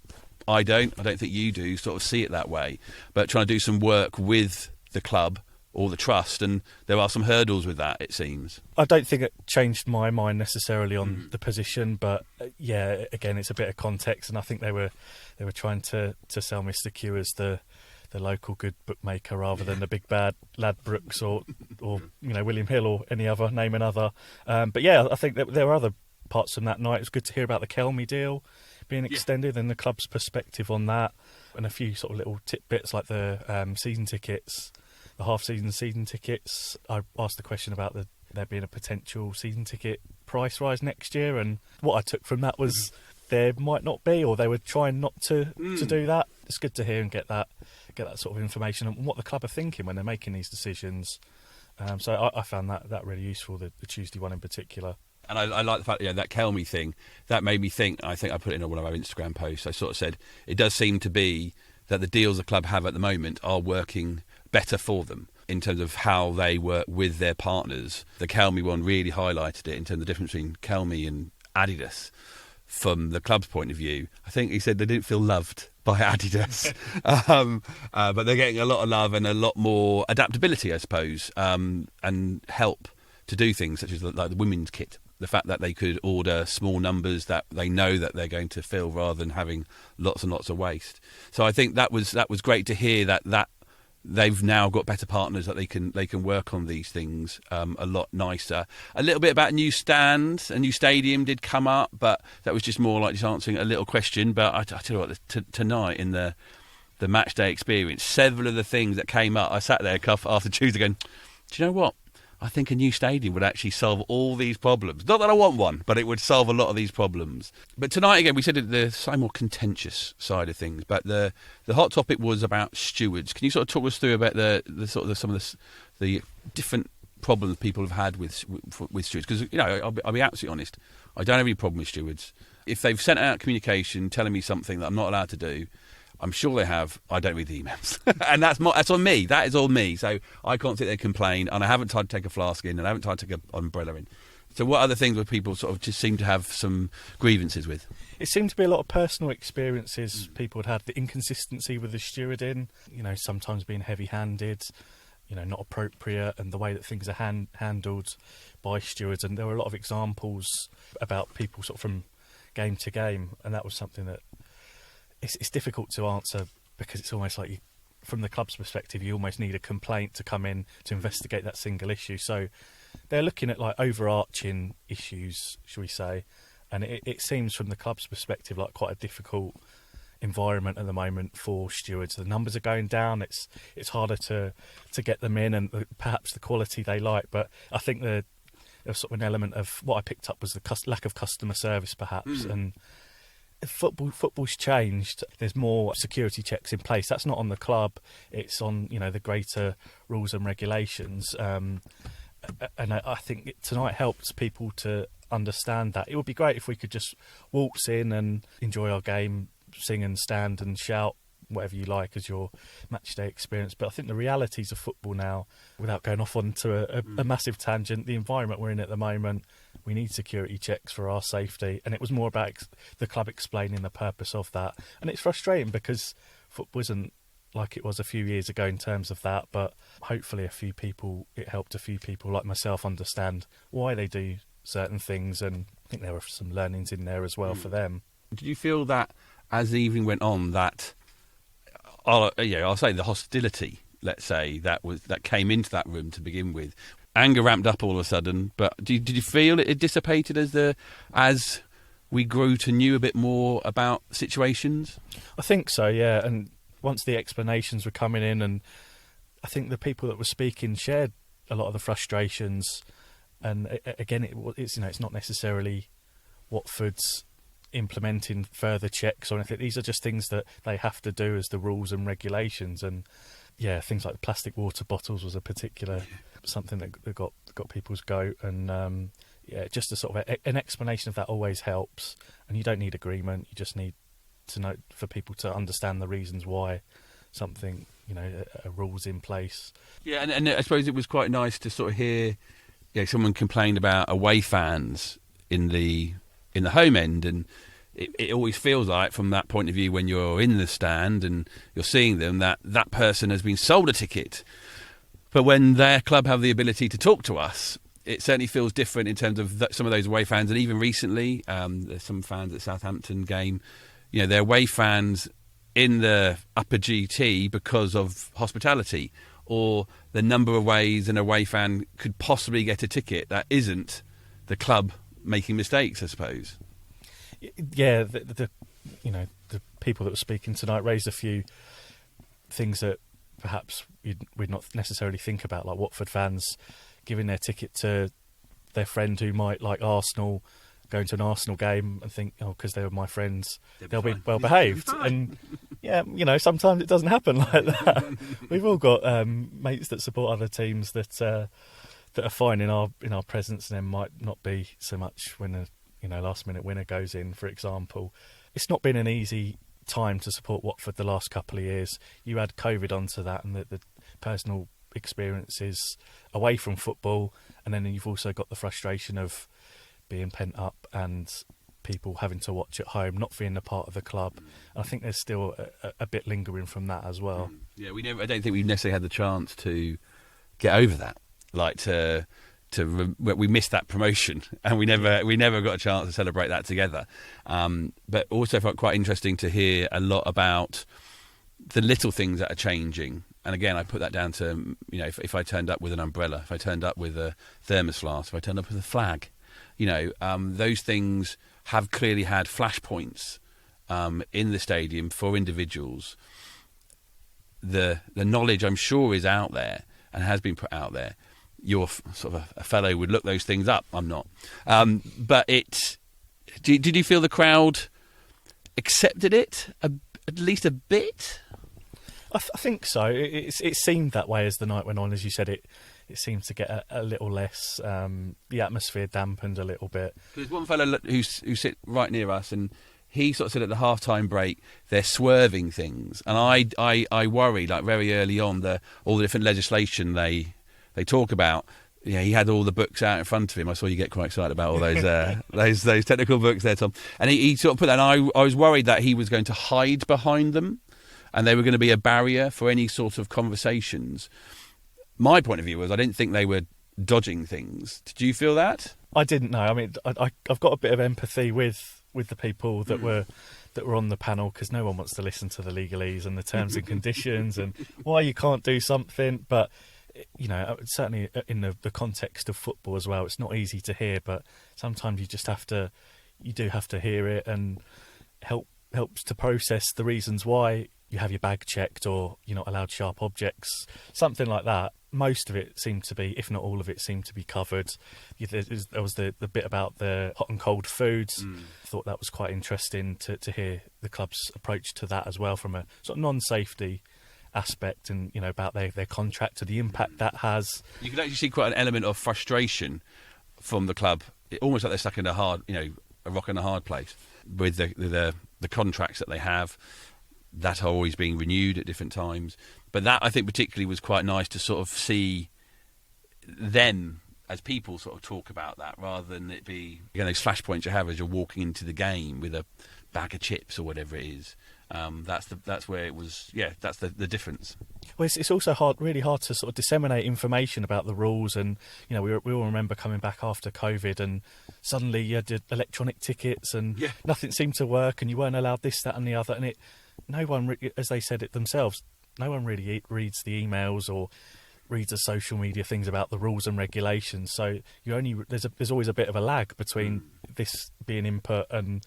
I don't think you do sort of see it that way, but trying to do some work with the club or the trust, and there are some hurdles with that, it seems. I don't think it changed my mind necessarily on the position, but yeah, again, it's a bit of context, and I think they were trying to sell Mr. Q as the local good bookmaker rather than the big bad lad Brooks or William Hill or any other, name another. But yeah, I think that there were other parts from that night. It was good to hear about the Kelmy deal being extended and the club's perspective on that, and a few sort of little tidbits like the season tickets, the half-season season tickets. I asked the question about there being a potential season ticket price rise next year, and what I took from that was there might not be, or they were trying not to do that. It's good to hear and get that sort of information and what the club are thinking when they're making these decisions. So I found that really useful, the Tuesday one in particular. And I like the fact that Kelmy thing, that made me think, I think I put it in one of our Instagram posts, I sort of said, it does seem to be that the deals the club have at the moment are working better for them in terms of how they work with their partners. The Kelmy one really highlighted it in terms of the difference between Kelmy and Adidas from the club's point of view. I think he said they didn't feel loved by Adidas, but they're getting a lot of love and a lot more adaptability, I suppose, and help to do things such as like the women's kit. The fact that they could order small numbers that they know that they're going to fill rather than having lots and lots of waste. So I think that was great to hear that they've now got better partners that they can work on these things a lot nicer. A little bit about a new stand, a new stadium did come up, but that was just more like just answering a little question. But I tell you what, tonight in the match day experience, several of the things that came up, I sat there after Tuesday going, do you know what? I think a new stadium would actually solve all these problems. Not that I want one, but it would solve a lot of these problems. But tonight, again, we said the slightly more contentious side of things, but the hot topic was about stewards. Can you sort of talk us through about some of the different problems people have had with stewards? Because, I'll be absolutely honest, I don't have any problem with stewards. If they've sent out communication telling me something that I'm not allowed to do, I'm sure they have. I don't read the emails. And that's on me. That is on me. So I can't sit there and complain, and I haven't tried to take a flask in, and I haven't tried to take an umbrella in. So what other things would people sort of just seem to have some grievances with? It seemed to be a lot of personal experiences people had had. The inconsistency with the stewarding, sometimes being heavy-handed, not appropriate, and the way that things are handled by stewards. And there were a lot of examples about people sort of from game to game, and that was something that it's difficult to answer, because it's almost like from the club's perspective, you almost need a complaint to come in to investigate that single issue. So they're looking at like overarching issues, shall we say, and it seems from the club's perspective like quite a difficult environment at the moment for stewards. The numbers are going down. It's harder to get them in, and perhaps the quality they like. But I think there's sort of an element of what I picked up was the lack of customer service, perhaps, and football's changed. There's more security checks in place. That's not on the club. It's on the greater rules and regulations. And I think tonight helps people to understand that. It would be great if we could just waltz in and enjoy our game, sing and stand and shout whatever you like as your match day experience. But I think the realities of football now, without going off onto a massive tangent, the environment we're in at the moment, we need security checks for our safety. And it was more about the club explaining the purpose of that. And it's frustrating because football isn't like it was a few years ago in terms of that. But hopefully it helped a few people like myself understand why they do certain things. And I think there were some learnings in there as well for them. Did you feel that as the evening went on that, I'll say the hostility, let's say, that came into that room to begin with, anger ramped up all of a sudden, but did you feel it dissipated as we grew to know a bit more about situations? I think so, yeah. And once the explanations were coming in, and I think the people that were speaking shared a lot of the frustrations. And again, it's not necessarily Watford's implementing further checks or anything. These are just things that they have to do as the rules and regulations. And yeah, things like the plastic water bottles was a particular something that got people's goat. And just a sort of an explanation of that always helps. And you don't need agreement. You just need to know for people to understand the reasons why something, a rule's in place. Yeah, and I suppose it was quite nice to sort of hear someone complained about away fans in the home end, and it always feels like from that point of view when you're in the stand and you're seeing them that person has been sold a ticket. But when their club have the ability to talk to us, it certainly feels different in terms of some of those away fans. And even recently, there's some fans at Southampton game, they're away fans in the upper GT because of hospitality, or the number of ways an away fan could possibly get a ticket that isn't the club making mistakes, I suppose. Yeah, the people that were speaking tonight raised a few things that perhaps we'd not necessarily think about, like Watford fans giving their ticket to their friend who might like Arsenal, going to an Arsenal game and think, because they were my friends, they'll be well behaved. And yeah, sometimes it doesn't happen like that. We've all got mates that support other teams that are fine in our presence, and then might not be so much when a last minute winner goes in, for example. It's not been an easy time to support Watford the last couple of years. You add COVID onto that, and the personal experiences away from football, and then you've also got the frustration of being pent up and people having to watch at home, not being a part of the club. And I think there's still a bit lingering from that as well. Yeah, I don't think we've necessarily had the chance to get over that. We missed that promotion, and we never got a chance to celebrate that together. But also felt quite interesting to hear a lot about the little things that are changing. And again, I put that down to if I turned up with an umbrella, if I turned up with a thermos flask, if I turned up with a flag, those things have clearly had flashpoints in the stadium for individuals. The knowledge, I'm sure, is out there and has been put out there. you're sort of a fellow who would look those things up. I'm not. But did you feel the crowd accepted it at least a bit? I think so. It seemed that way as the night went on. As you said, it seemed to get a little less. The atmosphere dampened a little bit. There's one fellow who sit right near us, and he sort of said at the half-time break they're swerving things, and I worry, like, very early on, all the different legislation they talk about. Yeah, he had all the books out in front of him. I saw you get quite excited about all those those technical books there, Tom. And he sort of put that, and I was worried that he was going to hide behind them, and they were going to be a barrier for any sort of conversations. My point of view was I didn't think they were dodging things. Did you feel that? I didn't know. I mean, I've got a bit of empathy with the people that were on the panel, because no one wants to listen to the legalese and the terms and conditions and why you can't do something. But, you know, certainly in the context of football as well, it's not easy to hear, but sometimes you do have to hear it, and helps to process the reasons why you have your bag checked or you're not allowed sharp objects, something like that. Most of it seemed to be, if not all of it, seemed to be covered. There was the bit about the hot and cold foods. I thought that was quite interesting to hear the club's approach to that as well, from a sort of non-safety aspect, and, you know, about their contract and the impact that has. You can actually see quite an element of frustration from the club, almost like they're stuck in a rock and a hard place with the contracts that they have that are always being renewed at different times. But that, I think, particularly was quite nice to sort of see them as people sort of talk about that, rather than it be, you know, those flashpoints you have as you're walking into the game with a bag of chips or whatever it is. That's where it was. Yeah, that's the difference. Well, it's also really hard to sort of disseminate information about the rules, and, you know, we all remember coming back after COVID, and suddenly you had electronic tickets, and nothing seemed to work, and you weren't allowed this, that, and the other, and no one, as they said it themselves, no one really reads the emails or reads the social media things about the rules and regulations. So there's always a bit of a lag between this being input and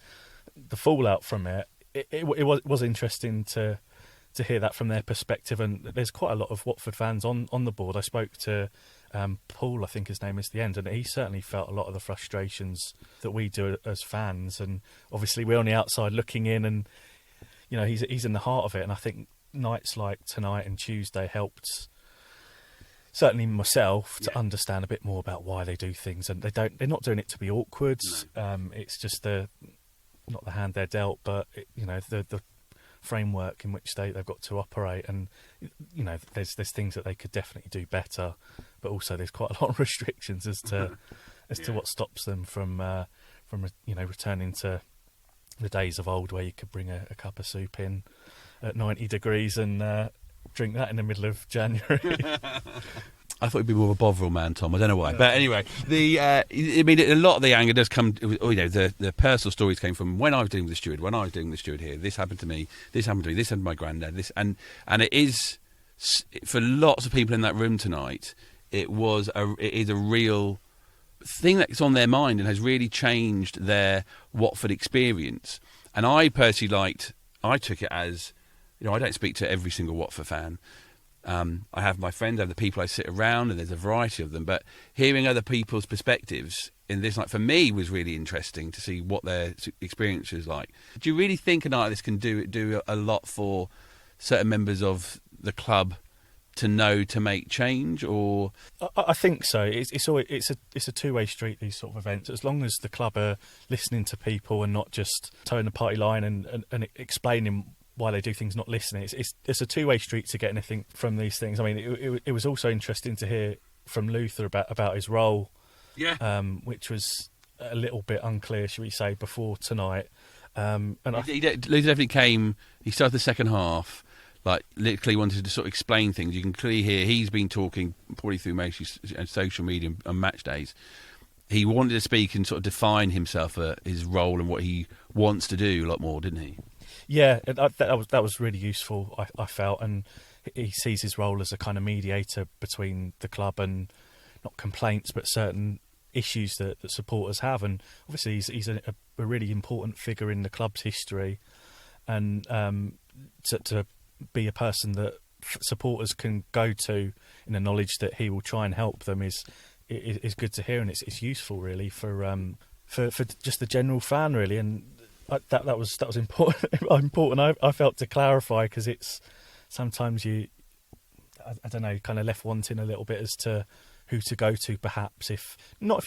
the fallout from it. It was interesting to hear that from their perspective, and there's quite a lot of Watford fans on the board. I spoke to Paul, I think his name is, the end, and he certainly felt a lot of the frustrations that we do as fans, and obviously we're on the outside looking in, and, you know, he's in the heart of it. And I think nights like tonight and Tuesday helped, certainly myself, to understand a bit more about why they do things, and they're not doing it to be awkward. It's just not the hand they're dealt, but you know, the framework in which they've got to operate, and, you know, there's things that they could definitely do better, but also there's quite a lot of restrictions as to what stops them from you know, returning to the days of old where you could bring a cup of soup in at 90 degrees and drink that in the middle of January. I thought you'd be more of a Bovril man, Tom. I don't know why. But anyway, I mean, a lot of the anger does come, you know, the personal stories came from when I was doing the steward, here, this happened to me, this happened to my granddad, and it is, for lots of people in that room tonight, it is a real thing that's on their mind and has really changed their Watford experience. And I personally I took it as, you know, I don't speak to every single Watford fan. I have my friends, I have the people I sit around, and there's a variety of them. But hearing other people's perspectives in this night, for me, was really interesting to see what their experience is like. Do you really think a night like this can do a lot for certain members of the club to know to make change? Or I think so. It's a two-way street, these sort of events. As long as the club are listening to people and not just towing the party line and explaining why they do things, not listening. It's a two-way street to get anything from these things. I mean, it was also interesting to hear from Luther about his role, which was a little bit unclear, should we say, before tonight. And Luther definitely came. He started the second half, like, literally wanted to sort of explain things. You can clearly hear he's been talking probably through mostly social media and match days. He wanted to speak and sort of define himself, his role and what he wants to do a lot more, didn't he? Yeah, that was really useful, I felt, and he sees his role as a kind of mediator between the club and, not complaints, but certain issues that supporters have. And obviously he's a really important figure in the club's history, and to be a person that supporters can go to in the knowledge that he will try and help them is good to hear, and it's useful really for just the general fan really. And that was important. I felt to clarify, because it's sometimes I don't know, kind of left wanting a little bit as to who to go to, perhaps if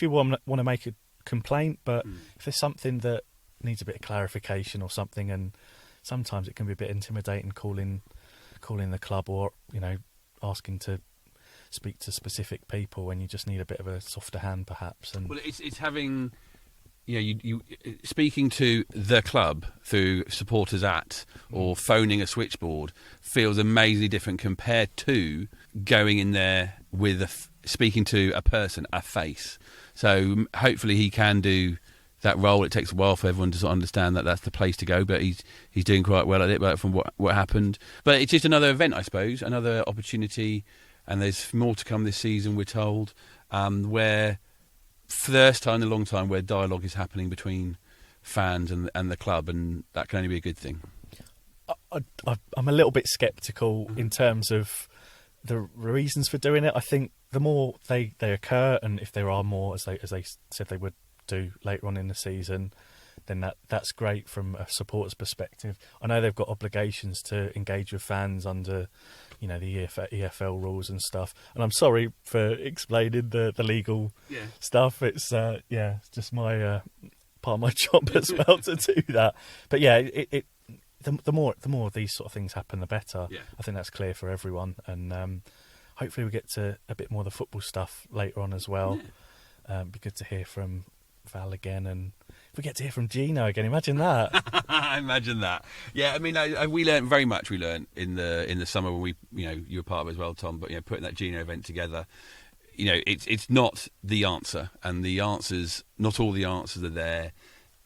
you want to make a complaint, but if there's something that needs a bit of clarification or something, and sometimes it can be a bit intimidating calling the club, or asking to speak to specific people when you just need a bit of a softer hand, perhaps. And well, it's having you speaking to the club through supporters or phoning a switchboard feels amazingly different compared to going in there with speaking to a person, a face. So hopefully he can do that role. It takes a while for everyone to sort of understand that that's the place to go, but he's doing quite well at it. But from what happened, but it's just another event, I suppose, another opportunity, and there's more to come this season, we're told, where first time in a long time where dialogue is happening between fans and the club, and that can only be a good thing. I'm a little bit sceptical in terms of the reasons for doing it. I think the more they occur, and if there are more, as they said they would do later on in the season, then that's great from a supporter's perspective. I know they've got obligations to engage with fans under the EFL rules and stuff, and I'm sorry for explaining the legal stuff. It's it's just my part of my job as well to do that. But the more these sort of things happen, the better. I think that's clear for everyone, and hopefully we get to a bit more of the football stuff later on as well. It'd be good to hear from Val again, and if we get to hear from Gino again, imagine that. Imagine that. Yeah, I mean, we learned very much. We learned in the summer when you were part of it as well, Tom. But putting that Gino event together, it's not the answer, and the answers, not all the answers are there,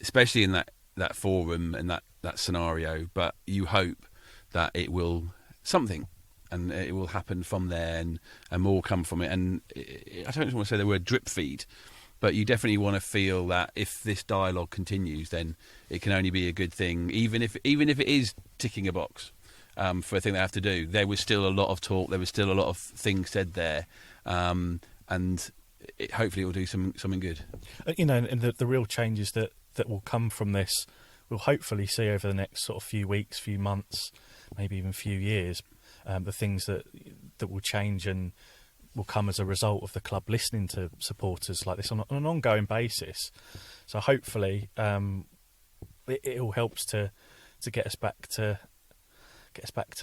especially in that forum and that scenario. But you hope that it will something, and it will happen from there, and more will come from it. And I don't want to say the word drip feed, but you definitely want to feel that if this dialogue continues, then it can only be a good thing, even if it is ticking a box for a thing they have to do. There was still a lot of talk. There was still a lot of things said there, and hopefully it will do something good. And the real changes that will come from this, we'll hopefully see over the next sort of few weeks, few months, maybe even few years. The things that will change and will come as a result of the club listening to supporters like this on an ongoing basis. So hopefully it all helps to get us back to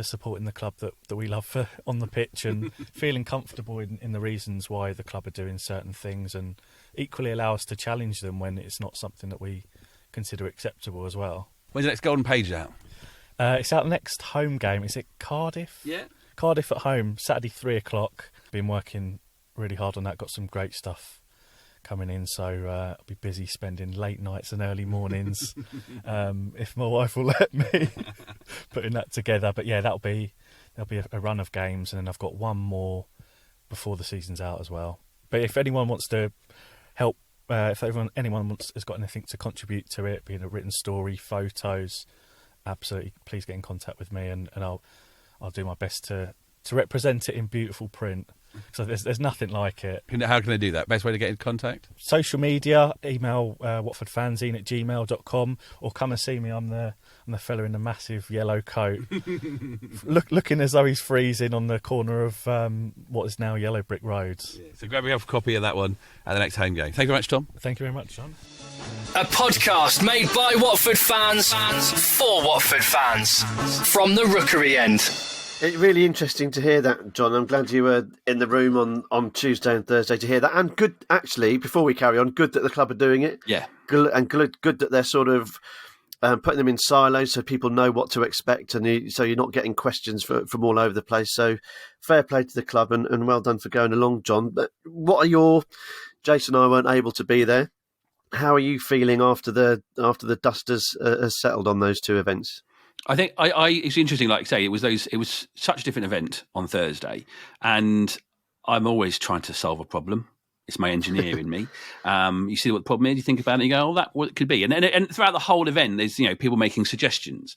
supporting the club that we love on the pitch, and feeling comfortable in the reasons why the club are doing certain things, and equally allow us to challenge them when it's not something that we consider acceptable as well. When's the next Golden Page out? It's our next home game. Is it Cardiff? Yeah. Cardiff at home, Saturday 3:00. Been working really hard on that. Got some great stuff coming in, so I'll be busy spending late nights and early mornings if my wife will let me putting that together. But yeah, there'll be a run of games, and then I've got one more before the season's out as well. But if anyone wants to help, if anyone has got anything to contribute to it, being a written story, photos, absolutely, please get in contact with me, and I'll do my best to represent it in beautiful print. So there's nothing like it. How can they do that? Best way to get in contact? Social media, email watfordfanzine@gmail.com, or come and see me. I'm the fella in the massive yellow coat, looking as though he's freezing on the corner of what is now Yellow Brick Road. Yeah, so grab a copy of that one at the next home game. Thank you very much, Tom. Thank you very much, John. A podcast made by Watford fans for Watford fans. From the Rookery End. It's really interesting to hear that, John. I'm glad you were in the room on Tuesday and Thursday to hear that. And good, actually, before we carry on, good that the club are doing it. Yeah. And good that they're sort of putting them in silos so people know what to expect, and so you're not getting questions from all over the place. So fair play to the club, and well done for going along, John. But Jason and I weren't able to be there. How are you feeling after the dust has settled on those two events? I think it's interesting. Like I say, it was such a different event on Thursday, and I'm always trying to solve a problem. It's my engineer in me. You see what the problem is, you think about it, and you go, "Oh, what it could be." And throughout the whole event, there's people making suggestions,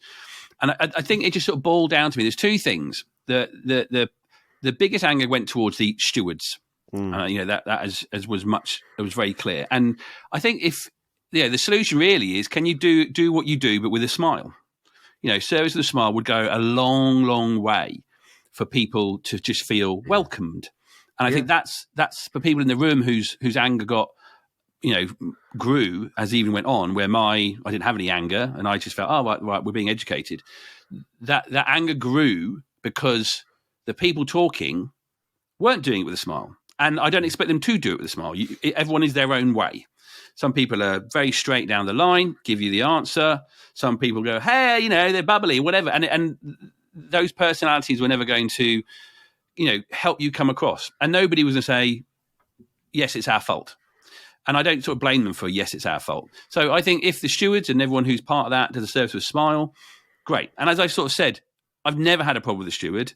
and I think it just sort of boiled down to me. There's two things the biggest anger went towards the stewards. That as was much. It was very clear, and I think the solution really is: can you do what you do, but with a smile? Service with a smile would go a long, long way for people to just feel welcomed. And I think that's for people in the room whose anger grew as the evening went on, where I didn't have any anger and I just felt, right, we're being educated. That anger grew because the people talking weren't doing it with a smile. And I don't expect them to do it with a smile. Everyone is their own way. Some people are very straight down the line, give you the answer. Some people go, hey, they're bubbly, whatever. And those personalities were never going to, help you come across. And nobody was going to say, yes, it's our fault. And I don't sort of blame them for, yes, it's our fault. So I think if the stewards and everyone who's part of that does a service with a smile, great. And as I've sort of said, I've never had a problem with the steward.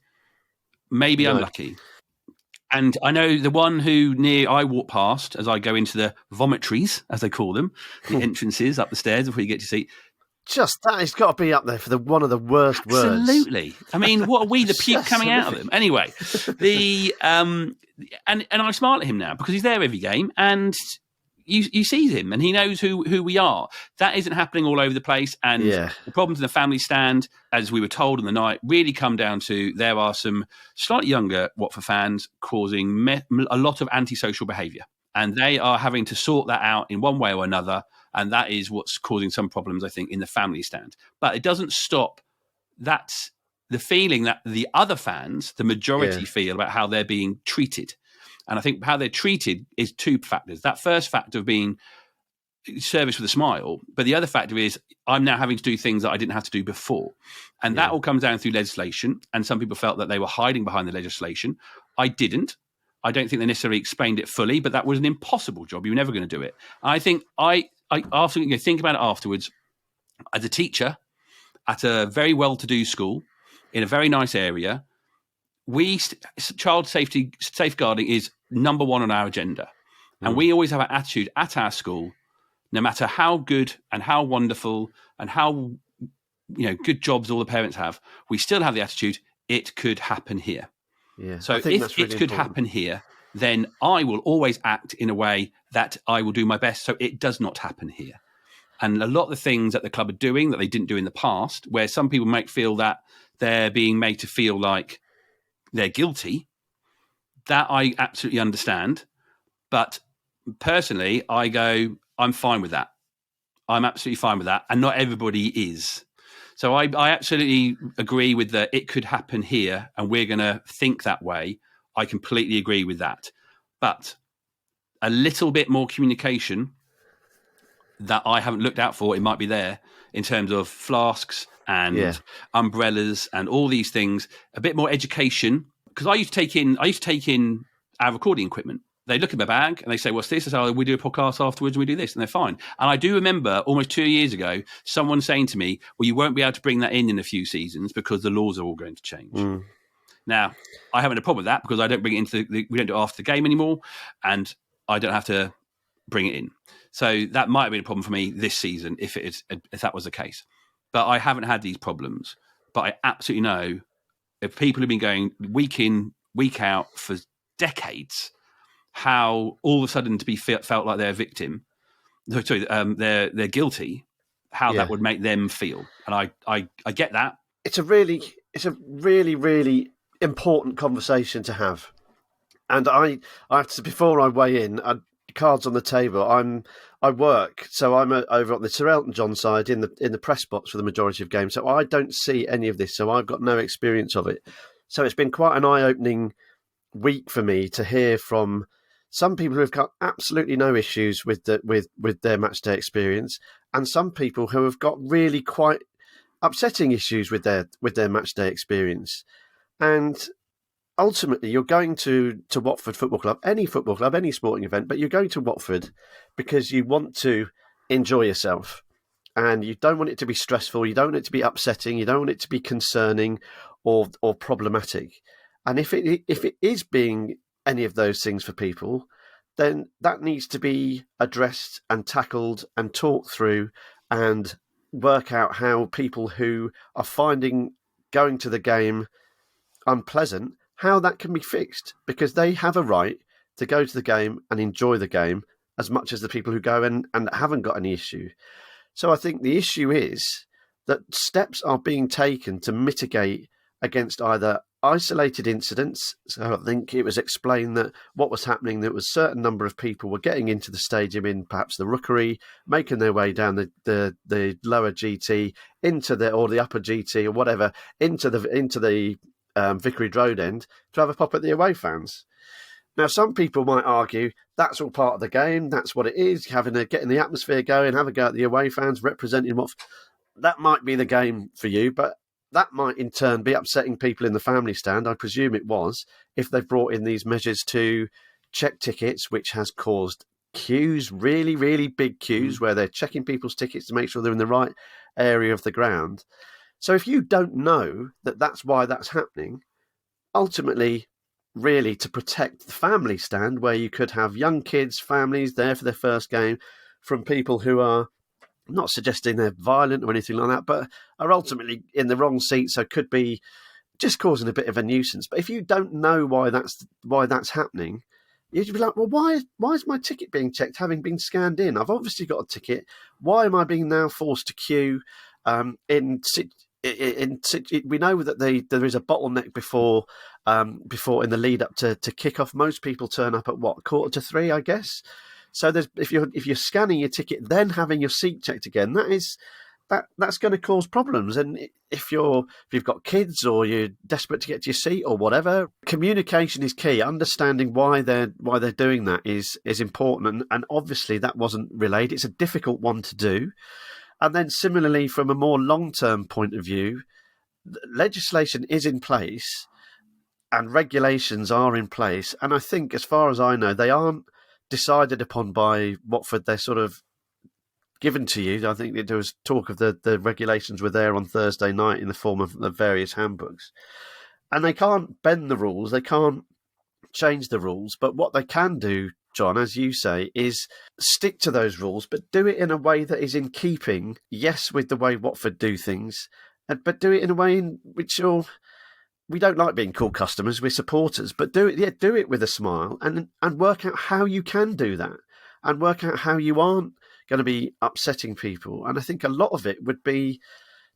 Maybe I'm lucky. And I know the one I walk past as I go into the vomitories, as they call them, the entrances up the stairs before you get to seat. Just that has got to be up there for one of the worst words. Absolutely. I mean, what are we, the puke coming out of them? Anyway, and I smile at him now because he's there every game and you see him and he knows who we are. That isn't happening all over the place. And the problems in the family stand, as we were told in the night, really come down to there are some slightly younger Watford fans causing a lot of antisocial behaviour. And they are having to sort that out in one way or another. And that is what's causing some problems, I think, in the family stand. But it doesn't stop. That's the feeling that the other fans, the majority, feel about how they're being treated. And I think how they're treated is two factors. That first factor of being service with a smile, but the other factor is I'm now having to do things that I didn't have to do before. And that all comes down through legislation. And some people felt that they were hiding behind the legislation. I didn't. I don't think they necessarily explained it fully, but that was an impossible job. You were never going to do it. I think I after think about it afterwards, as a teacher at a very well-to-do school in a very nice area, child safeguarding is number one on our agenda. And we always have an attitude at our school, no matter how good and how wonderful and how good jobs all the parents have, we still have the attitude, it could happen here. Yeah. So if it could happen here, then I will always act in a way that I will do my best so it does not happen here. And a lot of the things that the club are doing that they didn't do in the past, where some people might feel that they're being made to feel like they're guilty, that I absolutely understand. But personally, I go, I'm fine with that. I'm absolutely fine with that. And not everybody is. So I absolutely agree with that. It could happen here and we're going to think that way. I completely agree with that. But a little bit more communication that I haven't looked out for, it might be there in terms of flasks and umbrellas and all these things, a bit more education. Because I used to take in our recording equipment. They look at my bag and they say, what's this? I say, oh, we do a podcast afterwards and we do this. And they're fine. And I do remember almost 2 years ago, someone saying to me, well, you won't be able to bring that in a few seasons because the laws are all going to change. Now, I haven't a problem with that because I don't bring it we don't do it after the game anymore. And I don't have to bring it in. So that might have been a problem for me this season if that was the case. But I haven't had these problems. But I absolutely know if people have been going week in, week out for decades, how all of a sudden to be felt like they're a victim, they're guilty, how that would make them feel. And I get that. It's a really, really important conversation to have. And I have to, before I weigh in, cards on the table. I work, so I'm over on the Sir Elton John side in the press box for the majority of games. So I don't see any of this. So I've got no experience of it. So it's been quite an eye-opening week for me to hear from some people who have got absolutely no issues with their match day experience, and some people who have got really quite upsetting issues with their match day experience. And ultimately, you're going to Watford Football Club, any football club, any sporting event, but you're going to Watford because you want to enjoy yourself, and you don't want it to be stressful. You don't want it to be upsetting. You don't want it to be concerning or problematic. And if it is being any of those things for people, then that needs to be addressed and tackled and talked through and work out how people who are finding going to the game unpleasant, how that can be fixed, because they have a right to go to the game and enjoy the game as much as the people who go and haven't got any issue. So I think the issue is that steps are being taken to mitigate against either isolated incidents. So I think it was explained that what was happening, that was a certain number of people were getting into the stadium in perhaps the Rookery, making their way down the lower GT into the upper GT or whatever into the Vicarage Road end to have a pop at the away fans. Now, some people might argue that's all part of the game. That's what it is, getting the atmosphere going, have a go at the away fans, representing what. That might be the game for you, but that might in turn be upsetting people in the family stand. I presume it was, if they've brought in these measures to check tickets, which has caused queues, really, really big queues, where they're checking people's tickets to make sure they're in the right area of the ground. So if you don't know that that's why that's happening, ultimately, really to protect the family stand, where you could have young kids, families there for their first game, from people who are not suggesting they're violent or anything like that, but are ultimately in the wrong seat, so could be just causing a bit of a nuisance. But if you don't know why that's happening, you'd be like, well, why is my ticket being checked having been scanned in? I've obviously got a ticket. Why am I being now forced to queue? We know that there is a bottleneck before in the lead up to kick off. Most people turn up at 2:45, I guess. So if you're scanning your ticket, then having your seat checked again, that's going to cause problems. And if you've got kids or you're desperate to get to your seat or whatever, communication is key. Understanding why they're doing that is important. And obviously that wasn't relayed. It's a difficult one to do. And then similarly, from a more long-term point of view, legislation is in place and regulations are in place. And I think, as far as I know, they aren't decided upon by Watford. They're sort of given to you. I think there was talk of the regulations were there on Thursday night in the form of the various handbooks. And they can't bend the rules. They can't change the rules. But what they can do, John, as you say, is stick to those rules, but do it in a way that is in keeping, yes, with the way Watford do things, but do it in a way in which we don't like being called customers, we're supporters, but do it with a smile and work out how you can do that and work out how you aren't going to be upsetting people. And I think a lot of it would be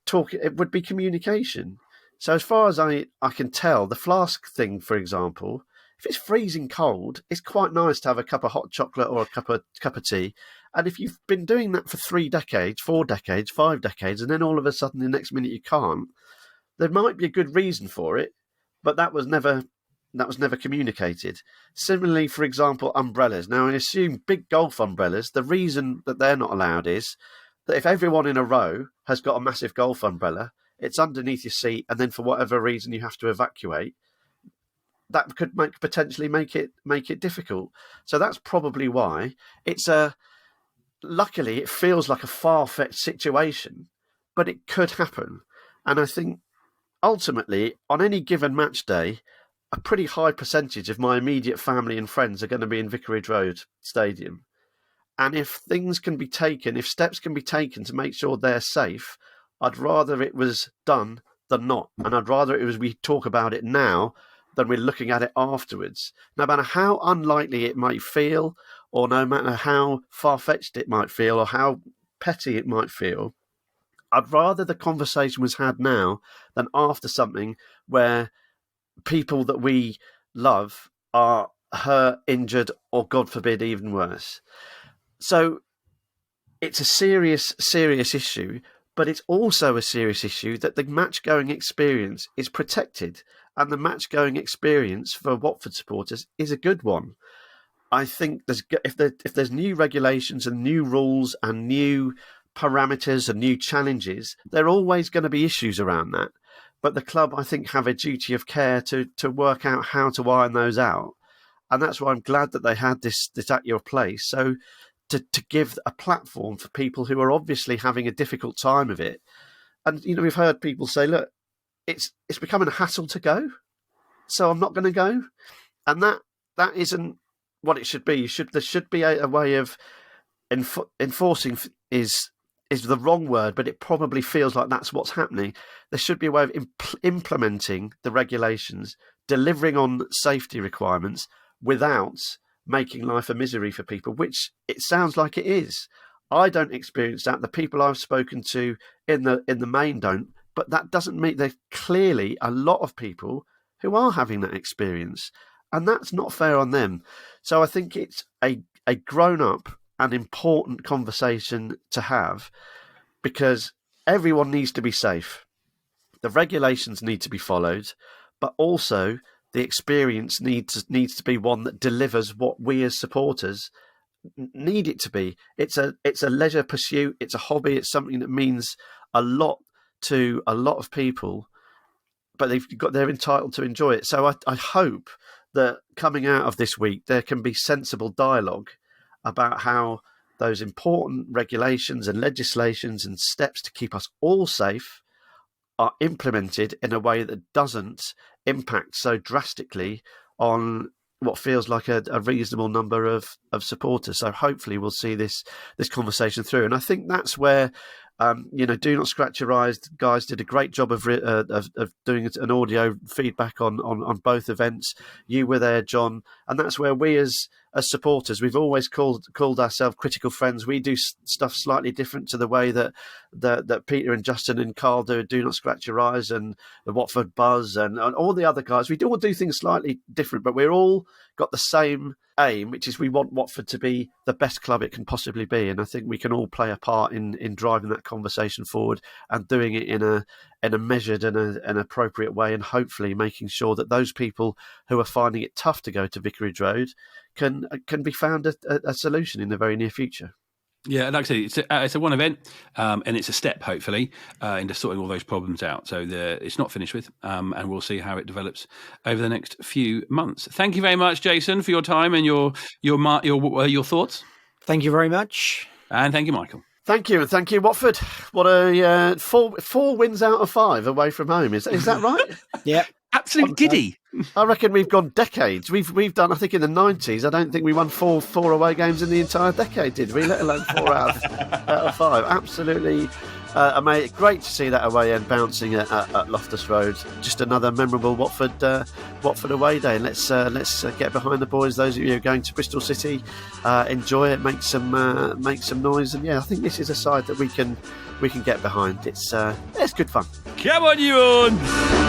communication. So as far as I can tell, the flask thing, for example, if it's freezing cold, it's quite nice to have a cup of hot chocolate or a cup of tea. And if you've been doing that for 3 decades, 4 decades, 5 decades, and then all of a sudden the next minute you can't, there might be a good reason for it, but that was never communicated. Similarly, for example, umbrellas. Now, I assume big golf umbrellas, the reason that they're not allowed is that if everyone in a row has got a massive golf umbrella, it's underneath your seat, and then for whatever reason you have to evacuate, that could potentially make it difficult. So that's probably why. Luckily, it feels like a far-fetched situation, but it could happen. And I think ultimately, on any given match day, a pretty high percentage of my immediate family and friends are going to be in Vicarage Road Stadium. And if steps can be taken to make sure they're safe, I'd rather it was done than not. And I'd rather we talk about it now than we're looking at it afterwards. No matter how unlikely it might feel, or no matter how far-fetched it might feel, or how petty it might feel, I'd rather the conversation was had now than after something where people that we love are hurt, injured, or God forbid, even worse. So it's a serious, serious issue, but it's also a serious issue that the match-going experience is protected, and the match-going experience for Watford supporters is a good one. I think if there's new regulations and new rules and new parameters and new challenges, there are always going to be issues around that. But the club, I think, have a duty of care to work out how to iron those out. And that's why I'm glad that they had this at your place. So to give a platform for people who are obviously having a difficult time of it. And, we've heard people say, look, it's becoming a hassle to go, so I'm not going to go. And that isn't what it should be. There should be a way of enforcing is is the wrong word, but it probably feels like that's what's happening. There should be a way of implementing the regulations, delivering on safety requirements without making life a misery for people, which it sounds like it is. I don't experience that. The people I've spoken to in the main don't, but that doesn't mean there's clearly a lot of people who are having that experience, and that's not fair on them. So I think it's a grown-up and important conversation to have, because everyone needs to be safe. The regulations need to be followed, but also the experience needs to be one that delivers what we as supporters need it to be. It's a leisure pursuit. It's a hobby. It's something that means a lot to a lot of people, but they're entitled to enjoy it. So I hope that coming out of this week, there can be sensible dialogue about how those important regulations and legislations and steps to keep us all safe are implemented in a way that doesn't impact so drastically on what feels like a reasonable number of supporters. So hopefully we'll see this conversation through. And I think that's where, Do Not Scratch Your Eyes guys did a great job of doing an audio feedback on both events. You were there, John, and that's where we as supporters, we've always called ourselves critical friends. We do stuff slightly different to the way that Peter and Justin and Carl do Not Scratch Your Eyes, and the Watford Buzz and all the other guys. We all do things slightly different, but we're all got the same aim, which is we want Watford to be the best club it can possibly be. And I think we can all play a part in driving that conversation forward and doing it in a measured and an appropriate way, and hopefully making sure that those people who are finding it tough to go to Vicarage Road can be found a solution in the very near future. Yeah, like I say, it's a one event, and it's a step, hopefully, into sorting all those problems out. So it's not finished with, and we'll see how it develops over the next few months. Thank you very much, Jason, for your time and your thoughts. Thank you very much. And thank you, Michael. Thank you, and thank you, Watford. What a 4 wins out of 5 away from home. Is that right? Yeah. Absolute giddy. I reckon we've gone decades. We've done, I think, in the 90s. I don't think we won four away games in the entire decade, did we? Let alone 4 out of 5. Absolutely amazing. Great to see that away end bouncing at Loftus Road. Just another memorable Watford away day. And let's get behind the boys. Those of you who are going to Bristol City, enjoy it. Make some noise. And yeah, I think this is a side that we can get behind. It's good fun. Come on, you Orns!